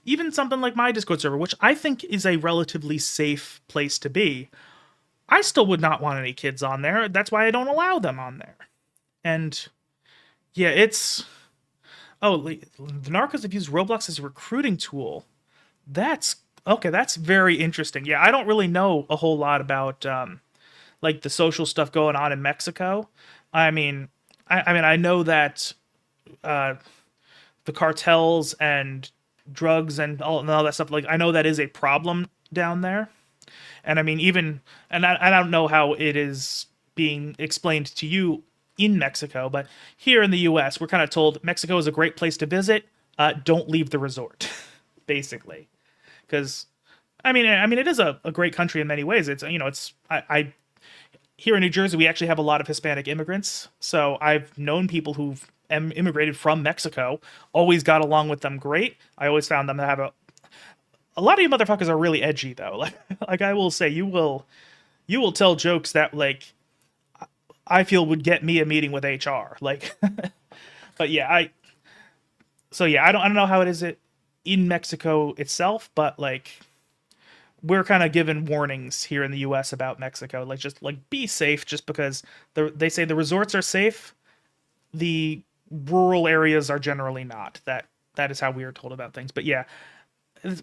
Even something like my Discord server, which I think is a relatively safe place to be, I still would not want any kids on there. That's why I don't allow them on there. And yeah, it's... Oh, the narcos have used Roblox as a recruiting tool. That's very interesting. Yeah, I don't really know a whole lot about like the social stuff going on in Mexico. I mean, I know that the cartels and drugs and all that stuff, like, I know that is a problem down there. And I mean, I don't know how it is being explained to you in Mexico, but here in the U.S., we're kind of told Mexico is a great place to visit. Don't leave the resort, basically, because I mean, it is a great country in many ways. It's I here in New Jersey, we actually have a lot of Hispanic immigrants, so I've known people who've immigrated from Mexico. Always got along with them great. I always found them to have a lot of you motherfuckers are really edgy though. Like I will say, you will tell jokes that like I feel would get me a meeting with HR. Like, but yeah, I don't know how it is in Mexico itself, but like we're kind of given warnings here in the U.S. about Mexico. Like just like be safe, just because they say the resorts are safe, the rural areas are generally not. That is how we are told about things. But yeah.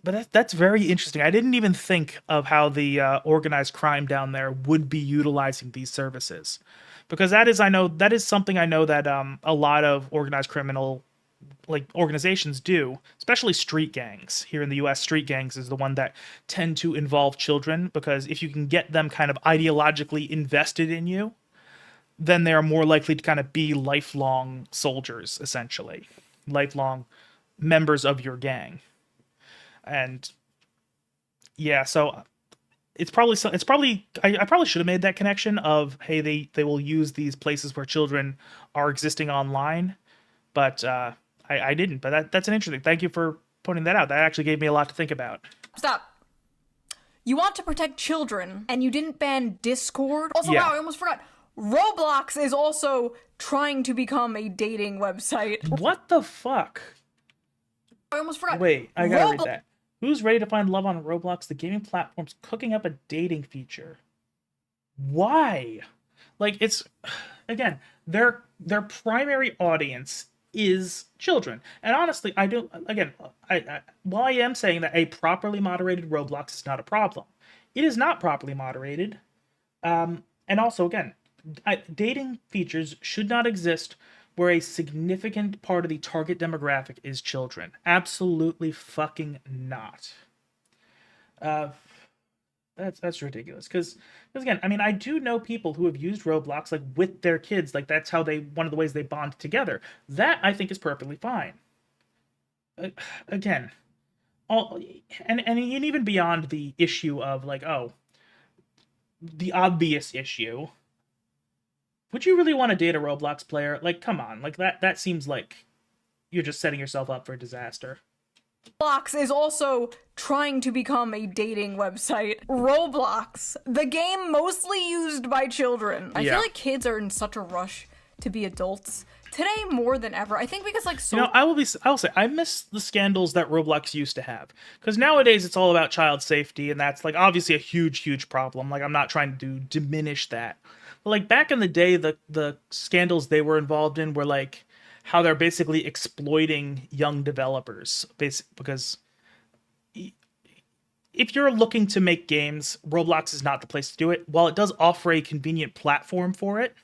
But that's very interesting. I didn't even think of how the organized crime down there would be utilizing these services, because that is something I know that a lot of organized criminal like organizations do, especially street gangs. Here in the US, street gangs is the one that tend to involve children, because if you can get them kind of ideologically invested in you, then they are more likely to kind of be lifelong soldiers, essentially, lifelong members of your gang. And yeah, so it's probably I probably should have made that connection of, hey, they will use these places where children are existing online, but I didn't. But that's an interesting. Thank you for pointing that out. That actually gave me a lot to think about. Stop. You want to protect children, and you didn't ban Discord? Also, Yeah. wow, I almost forgot. Roblox is also trying to become a dating website. What the fuck? I almost forgot. Wait, I gotta read that. Who's ready to find love on Roblox? The gaming platform's cooking up a dating feature. Why? Like, it's again, their primary audience is children. And honestly, I while I am saying that a properly moderated Roblox is not a problem, it is not properly moderated. And also, again, dating features should not exist where a significant part of the target demographic is children. Absolutely fucking not. That's ridiculous. Because again, I mean, I do know people who have used Roblox like with their kids. Like that's how one of the ways they bond together. That I think is perfectly fine. Again, and even beyond the issue of like, oh, the obvious issue. Would you really want to date a Roblox player? Like, come on. Like, that seems like you're just setting yourself up for a disaster. Roblox is also trying to become a dating website. Roblox, the game mostly used by children. I feel like kids are in such a rush to be adults today more than ever. I think because like so. You know, I will say I miss the scandals that Roblox used to have, because nowadays it's all about child safety, and that's like obviously a huge problem. Like, I'm not trying to diminish that. But like back in the day, the scandals they were involved in were like how they're basically exploiting young developers, because if you're looking to make games, Roblox is not the place to do it. While it does offer a convenient platform for it,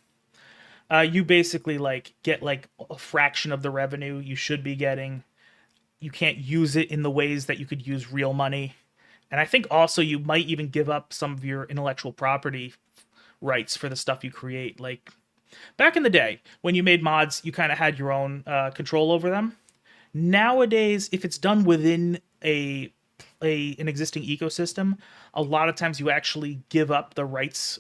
you basically like get like a fraction of the revenue you should be getting. You can't use it in the ways that you could use real money. And I think also you might even give up some of your intellectual property rights for the stuff you create. Like back in the day when you made mods, you kind of had your own control over them. Nowadays, if it's done within an existing ecosystem, a lot of times you actually give up the rights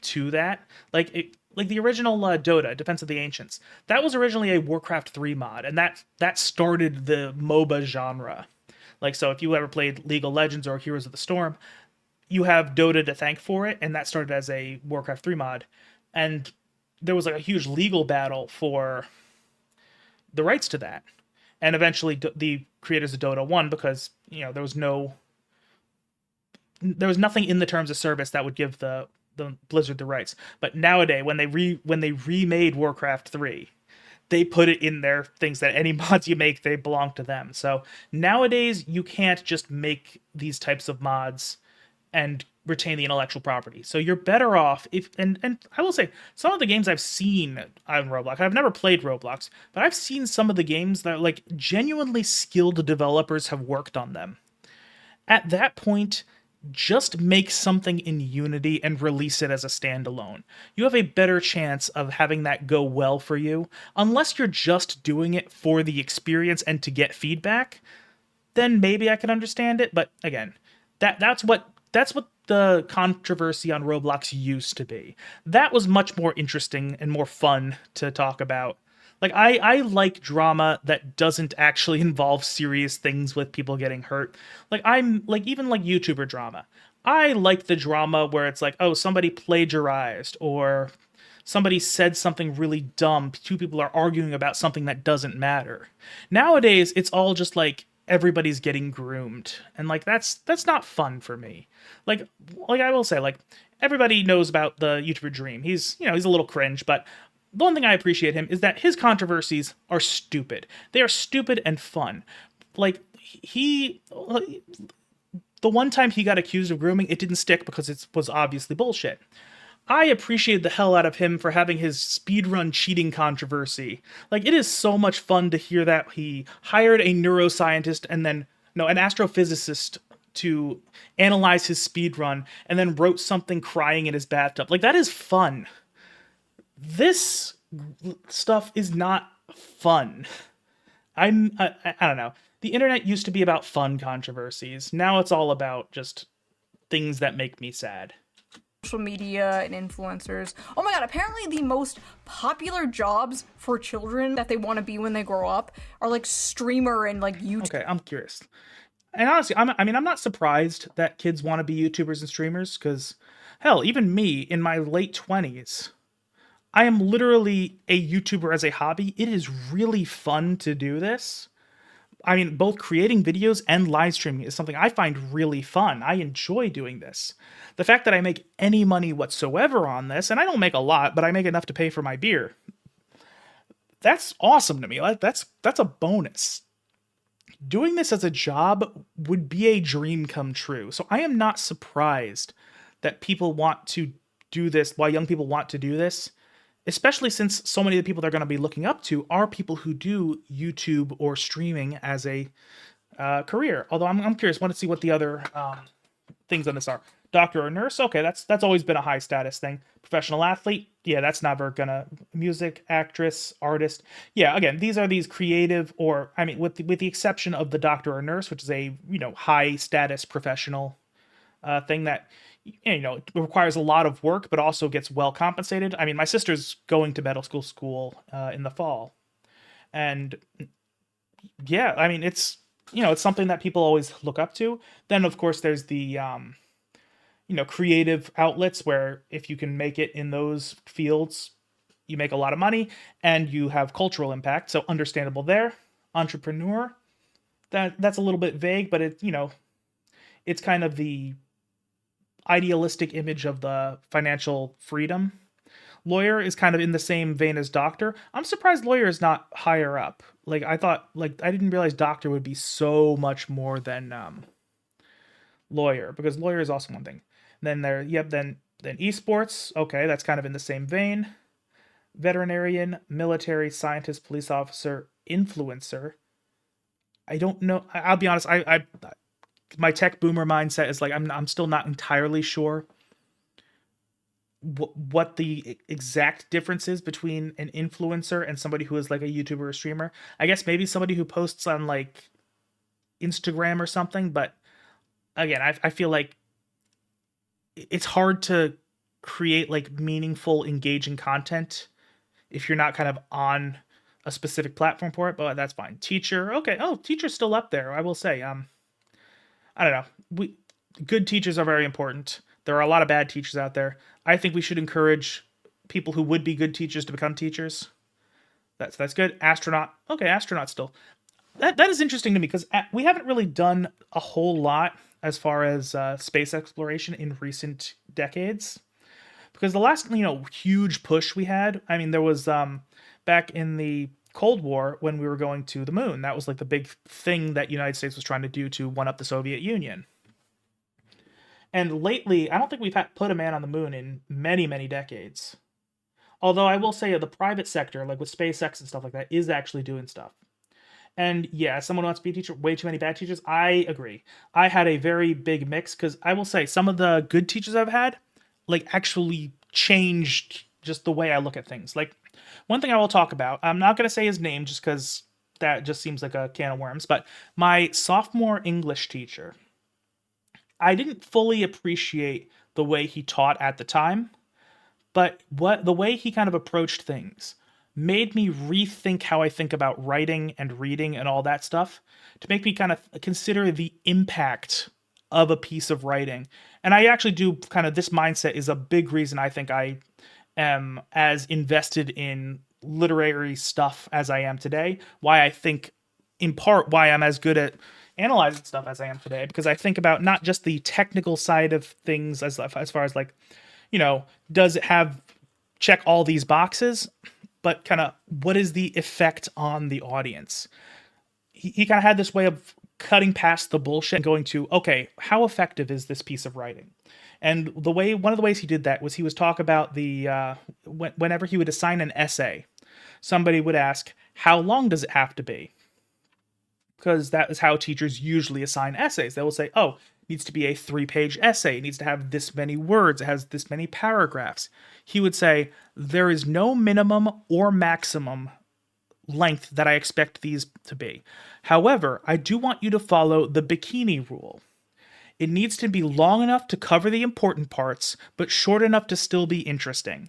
to that. Like the original Dota, Defense of the Ancients, that was originally a Warcraft 3 mod, and that started the MOBA genre. Like, so if you ever played League of Legends or Heroes of the Storm, you have Dota to thank for it, and that started as a Warcraft 3 mod. And there was like a huge legal battle for the rights to that. And eventually the creators of Dota won, because, you know, there was nothing in the terms of service that would give the Blizzard the rights. But nowadays, when they remade Warcraft 3, they put it in their things that any mods you make, they belong to them. So nowadays, you can't just make these types of mods and retain the intellectual property. So you're better off and I will say, some of the games I've seen on Roblox, I've never played Roblox, but I've seen some of the games that like genuinely skilled developers have worked on them. At that point, just make something in Unity and release it as a standalone. You have a better chance of having that go well for you. Unless you're just doing it for the experience and to get feedback, then maybe I can understand it. But again, that's what the controversy on Roblox used to be. That was much more interesting and more fun to talk about. Like, I like drama that doesn't actually involve serious things with people getting hurt. Like, I'm, like, even like YouTuber drama. I like the drama where it's like, oh, somebody plagiarized, or somebody said something really dumb. Two people are arguing about something that doesn't matter. Nowadays, it's all just like, everybody's getting groomed. And, like, that's not fun for me. Like I will say, like, everybody knows about the YouTuber Dream. He's a little cringe, but the one thing I appreciate him is that his controversies are stupid. They are stupid and fun. Like, the one time he got accused of grooming, it didn't stick because it was obviously bullshit. I appreciate the hell out of him for having his speedrun cheating controversy. Like, it is so much fun to hear that he hired a neuroscientist and then, no, an astrophysicist to analyze his speedrun and then wrote something crying in his bathtub. Like, that is fun. This stuff is not fun. I don't know. The internet used to be about fun controversies. Now it's all about just things that make me sad. Social media and influencers. Oh my god, apparently the most popular jobs for children that they want to be when they grow up are like streamer and like YouTube. Okay, I'm curious. And honestly, I'm not surprised that kids want to be YouTubers and streamers, because hell, even me in my late 20s, I am literally a YouTuber as a hobby. It is really fun to do this. I mean, both creating videos and live streaming is something I find really fun. I enjoy doing this. The fact that I make any money whatsoever on this, and I don't make a lot, but I make enough to pay for my beer, that's awesome to me. That's a bonus. Doing this as a job would be a dream come true. So I am not surprised that people want to do this, why young people want to do this, especially since so many of the people they're going to be looking up to are people who do YouTube or streaming as a career. Although I'm curious, I want to see what the other things on this are. Doctor or nurse, okay, that's always been a high status thing. Professional athlete, yeah, that's never gonna. Music, actress, artist, yeah. Again, these are these creative, or I mean, with the exception of the doctor or nurse, which is a high status professional thing that it requires a lot of work, but also gets well compensated. I mean, my sister's going to medical school in the fall, and yeah, I mean, it's it's something that people always look up to. Then, of course, there's the creative outlets where if you can make it in those fields, you make a lot of money and you have cultural impact. So understandable there. Entrepreneur, that's a little bit vague, but it's kind of the idealistic image of the financial freedom. Lawyer is kind of in the same vein as doctor. I'm surprised lawyer is not higher up. Like, I thought, like, I didn't realize doctor would be so much more than lawyer, because lawyer is also one thing. Then then esports, okay, that's kind of in the same vein. Veterinarian, military, scientist, police officer, influencer. I don't know. I'll be honest. I my tech boomer mindset is like I'm still not entirely sure what the exact difference is between an influencer and somebody who is like a YouTuber or streamer. I guess maybe somebody who posts on like Instagram or something, but again, I feel like it's hard to create like meaningful, engaging content if you're not kind of on a specific platform for it, but that's fine. Teacher, okay. Oh, teacher's still up there. I will say, I don't know. Good teachers are very important. There are a lot of bad teachers out there. I think we should encourage people who would be good teachers to become teachers. That's good. Astronaut, okay, astronaut still. That is interesting to me because we haven't really done a whole lot as far as space exploration in recent decades. Because the last, huge push we had, I mean, there was back in the Cold War when we were going to the moon. That was like the big thing that United States was trying to do to one up the Soviet Union. And lately, I don't think we've put a man on the moon in many, many decades. Although I will say the private sector, like with SpaceX and stuff like that, is actually doing stuff. And yeah, someone wants to be a teacher, way too many bad teachers. I agree. I had a very big mix because I will say some of the good teachers I've had, like, actually changed just the way I look at things. Like, one thing I will talk about, I'm not going to say his name just because that just seems like a can of worms, but my sophomore English teacher, I didn't fully appreciate the way he taught at the time, but what the way he kind of approached things made me rethink how I think about writing and reading and all that stuff, to make me kind of consider the impact of a piece of writing. And I actually do kind of, this mindset is a big reason I think I am as invested in literary stuff as I am today. Why I think, in part, why I'm as good at analyzing stuff as I am today, because I think about not just the technical side of things as far as like, you know, does it have check all these boxes, but kind of what is the effect on the audience? He kind of had this way of cutting past the bullshit and going to, okay, how effective is this piece of writing? And one of the ways he did that was he was talk about the whenever he would assign an essay, somebody would ask, how long does it have to be? Because that is how teachers usually assign essays. They will say, oh, it needs to be a 3-page essay. It needs to have this many words. It has this many paragraphs. He would say, there is no minimum or maximum length that I expect these to be. However, I do want you to follow the bikini rule. It needs to be long enough to cover the important parts, but short enough to still be interesting.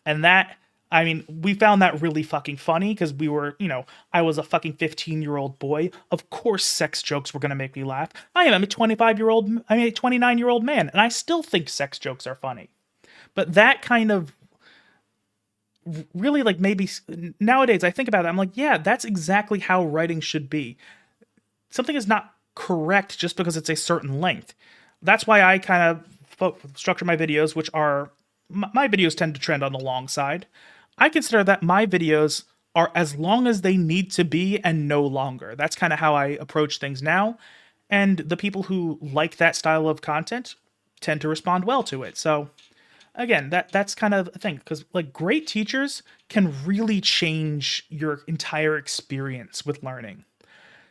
And that, I mean, we found that really fucking funny because we were, you know, I was a fucking 15-year-old boy. Of course sex jokes were going to make me laugh. I'm a 29-year-old man, and I still think sex jokes are funny. But that kind of really, like, maybe nowadays I think about it, I'm like, yeah, that's exactly how writing should be. Something is not correct just because it's a certain length. That's why I kind of structure my videos, which are, my videos tend to trend on the long side. I consider that my videos are as long as they need to be and no longer. That's kind of how I approach things now. And the people who like that style of content tend to respond well to it. So again, that's kind of a thing, because like great teachers can really change your entire experience with learning.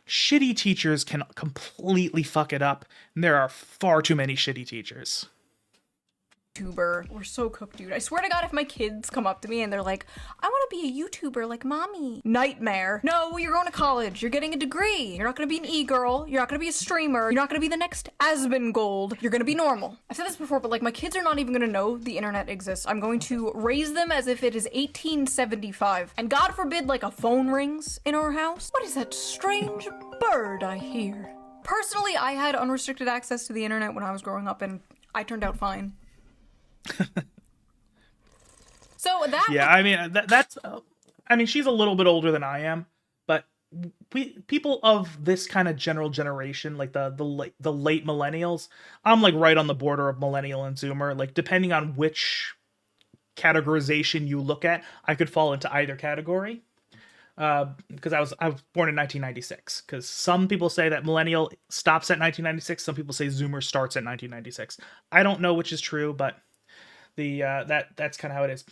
Shitty teachers can completely fuck it up, and there are far too many shitty teachers. YouTuber. We're so cooked, dude. I swear to God, if my kids come up to me and they're like, I want to be a YouTuber like mommy. Nightmare. No, you're going to college. You're getting a degree. You're not going to be an e-girl. You're not going to be a streamer. You're not going to be the next Asmongold. You're going to be normal. I've said this before, but like my kids are not even going to know the internet exists. I'm going to raise them as if it is 1875. And God forbid like a phone rings in our house. What is that strange bird I hear? Personally, I had unrestricted access to the internet when I was growing up and I turned out fine. So that, yeah, I mean that's I mean, she's a little bit older than I am, but people of this kind of general generation, like the late millennials, I'm like right on the border of millennial and zoomer. Like depending on which categorization you look at, I could fall into either category. Because I was born in 1996. Because some people say that millennial stops at 1996, some people say zoomer starts at 1996. I don't know which is true, but that's kind of how it is.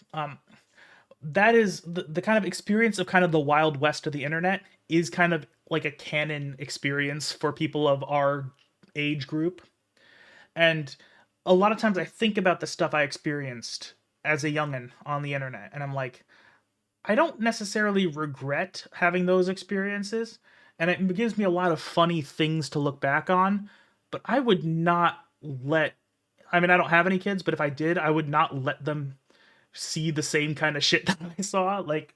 That is the kind of experience of kind of the Wild West of the internet is kind of like a canon experience for people of our age group. And a lot of times I think about the stuff I experienced as a youngin' on the internet, and I'm like, I don't necessarily regret having those experiences, and it gives me a lot of funny things to look back on, but I would not let, I mean, I don't have any kids, but if I did, I would not let them see the same kind of shit that I saw. Like,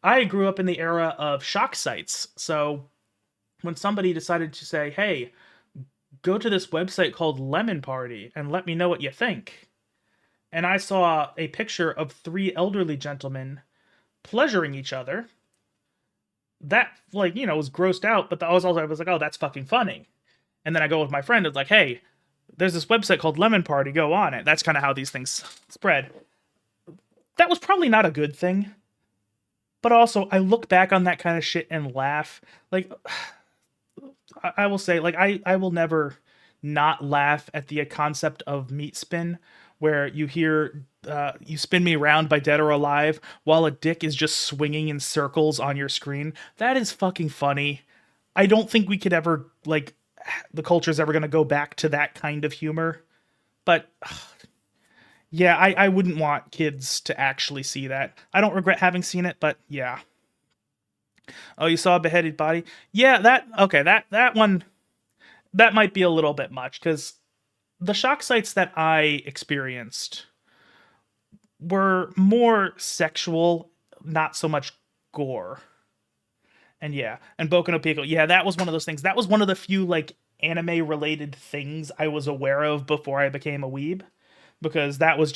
I grew up in the era of shock sites, so when somebody decided to say, hey, go to this website called Lemon Party and let me know what you think, and I saw a picture of 3 elderly gentlemen pleasuring each other, that, like, you know, was grossed out, but I was like, oh, that's fucking funny. And then I go with my friend, it's like, hey, there's this website called Lemon Party, go on it. That's kind of how these things spread. That was probably not a good thing, but also I look back on that kind of shit and laugh. Like, I will say, like, I will never not laugh at the concept of meat spin, where you hear You Spin Me Around by Dead or Alive while a dick is just swinging in circles on your screen. That is fucking funny. I don't think we could ever, like, the culture's ever going to go back to that kind of humor. But, yeah, I wouldn't want kids to actually see that. I don't regret having seen it, but yeah. Oh, you saw a beheaded body? Yeah, that one, that might be a little bit much, because the shock sites that I experienced were more sexual, not so much gore. And yeah, and Boku no Pico, yeah, that was one of those things. That was one of the few, like, anime-related things I was aware of before I became a weeb. Because that was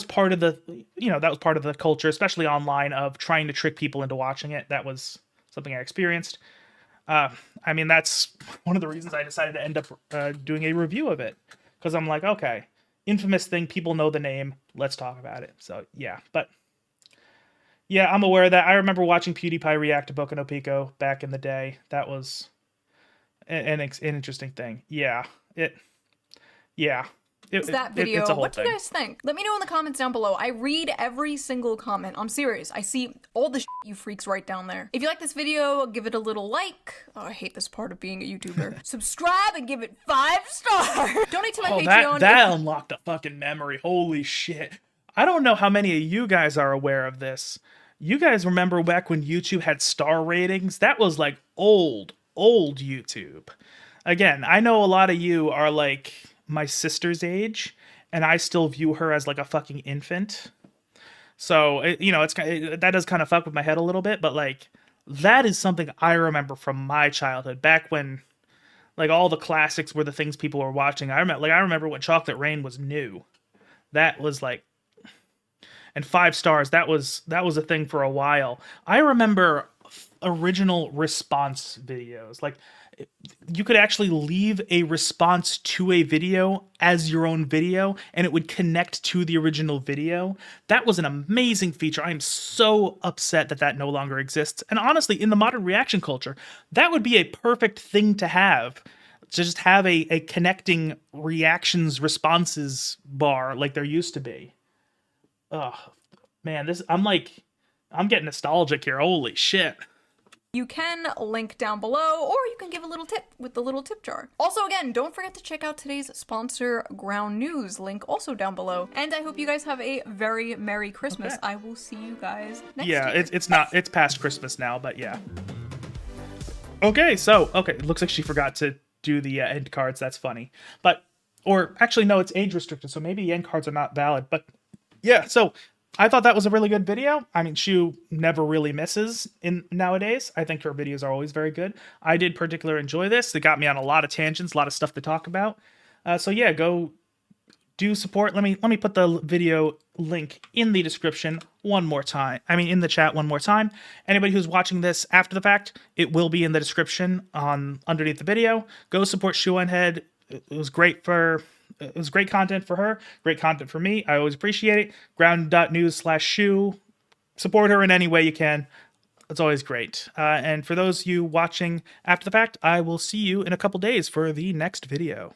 part of the, that was part of the culture, especially online, of trying to trick people into watching it. That was something I experienced. I mean, that's one of the reasons I decided to end up doing a review of it. Because I'm like, okay, infamous thing, people know the name, let's talk about it. So, yeah, but... yeah, I'm aware of that. I remember watching PewDiePie react to Boku no Pico back in the day. That was an interesting thing. Yeah. It's that video. It's a whole What do you thing. guys think? Let me know in the comments down below. I read every single comment. I'm serious. I see all the shit you freaks write down there. If you like this video, give it a little like. Oh, I hate this part of being a YouTuber. Subscribe and give it 5 stars. Donate to my Patreon. That unlocked a fucking memory. Holy shit. I don't know how many of you guys are aware of this. You guys remember back when YouTube had star ratings? That was like old YouTube. Again, I know a lot of you are like my sister's age, and I still view her as like a fucking infant. So, that does kind of fuck with my head a little bit, but like, that is something I remember from my childhood, back when like all the classics were the things people were watching. I remember when Chocolate Rain was new. That was like, and 5 stars, that was a thing for a while. I remember original response videos. Like, you could actually leave a response to a video as your own video, and it would connect to the original video. That was an amazing feature. I am so upset that no longer exists. And honestly, in the modern reaction culture, that would be a perfect thing to have. To just have a connecting reactions responses bar like there used to be. Oh, man, I'm getting nostalgic here. Holy shit. You can link down below, or you can give a little tip with the little tip jar. Also, again, don't forget to check out today's sponsor, Ground News, link also down below. And I hope you guys have a very Merry Christmas. Okay. I will see you guys next year. It's past Christmas now, but yeah. Okay, it looks like she forgot to do the end cards. That's funny. Or actually, no, it's age restricted, so maybe end cards are not valid. But yeah, so I thought that was a really good video. I mean, Shoe never really misses nowadays. I think her videos are always very good. I did particularly enjoy this. It got me on a lot of tangents, a lot of stuff to talk about. So yeah, go do support. Let me put the video link in the description one more time. I mean, in the chat one more time. Anybody who's watching this after the fact, it will be in the description underneath the video. Go support Shoe0nHead. It was great content for her, great content for me. I always appreciate it. Ground.news/shoe. Support her in any way you can. It's always great. And for those of you watching after the fact, I will see you in a couple days for the next video.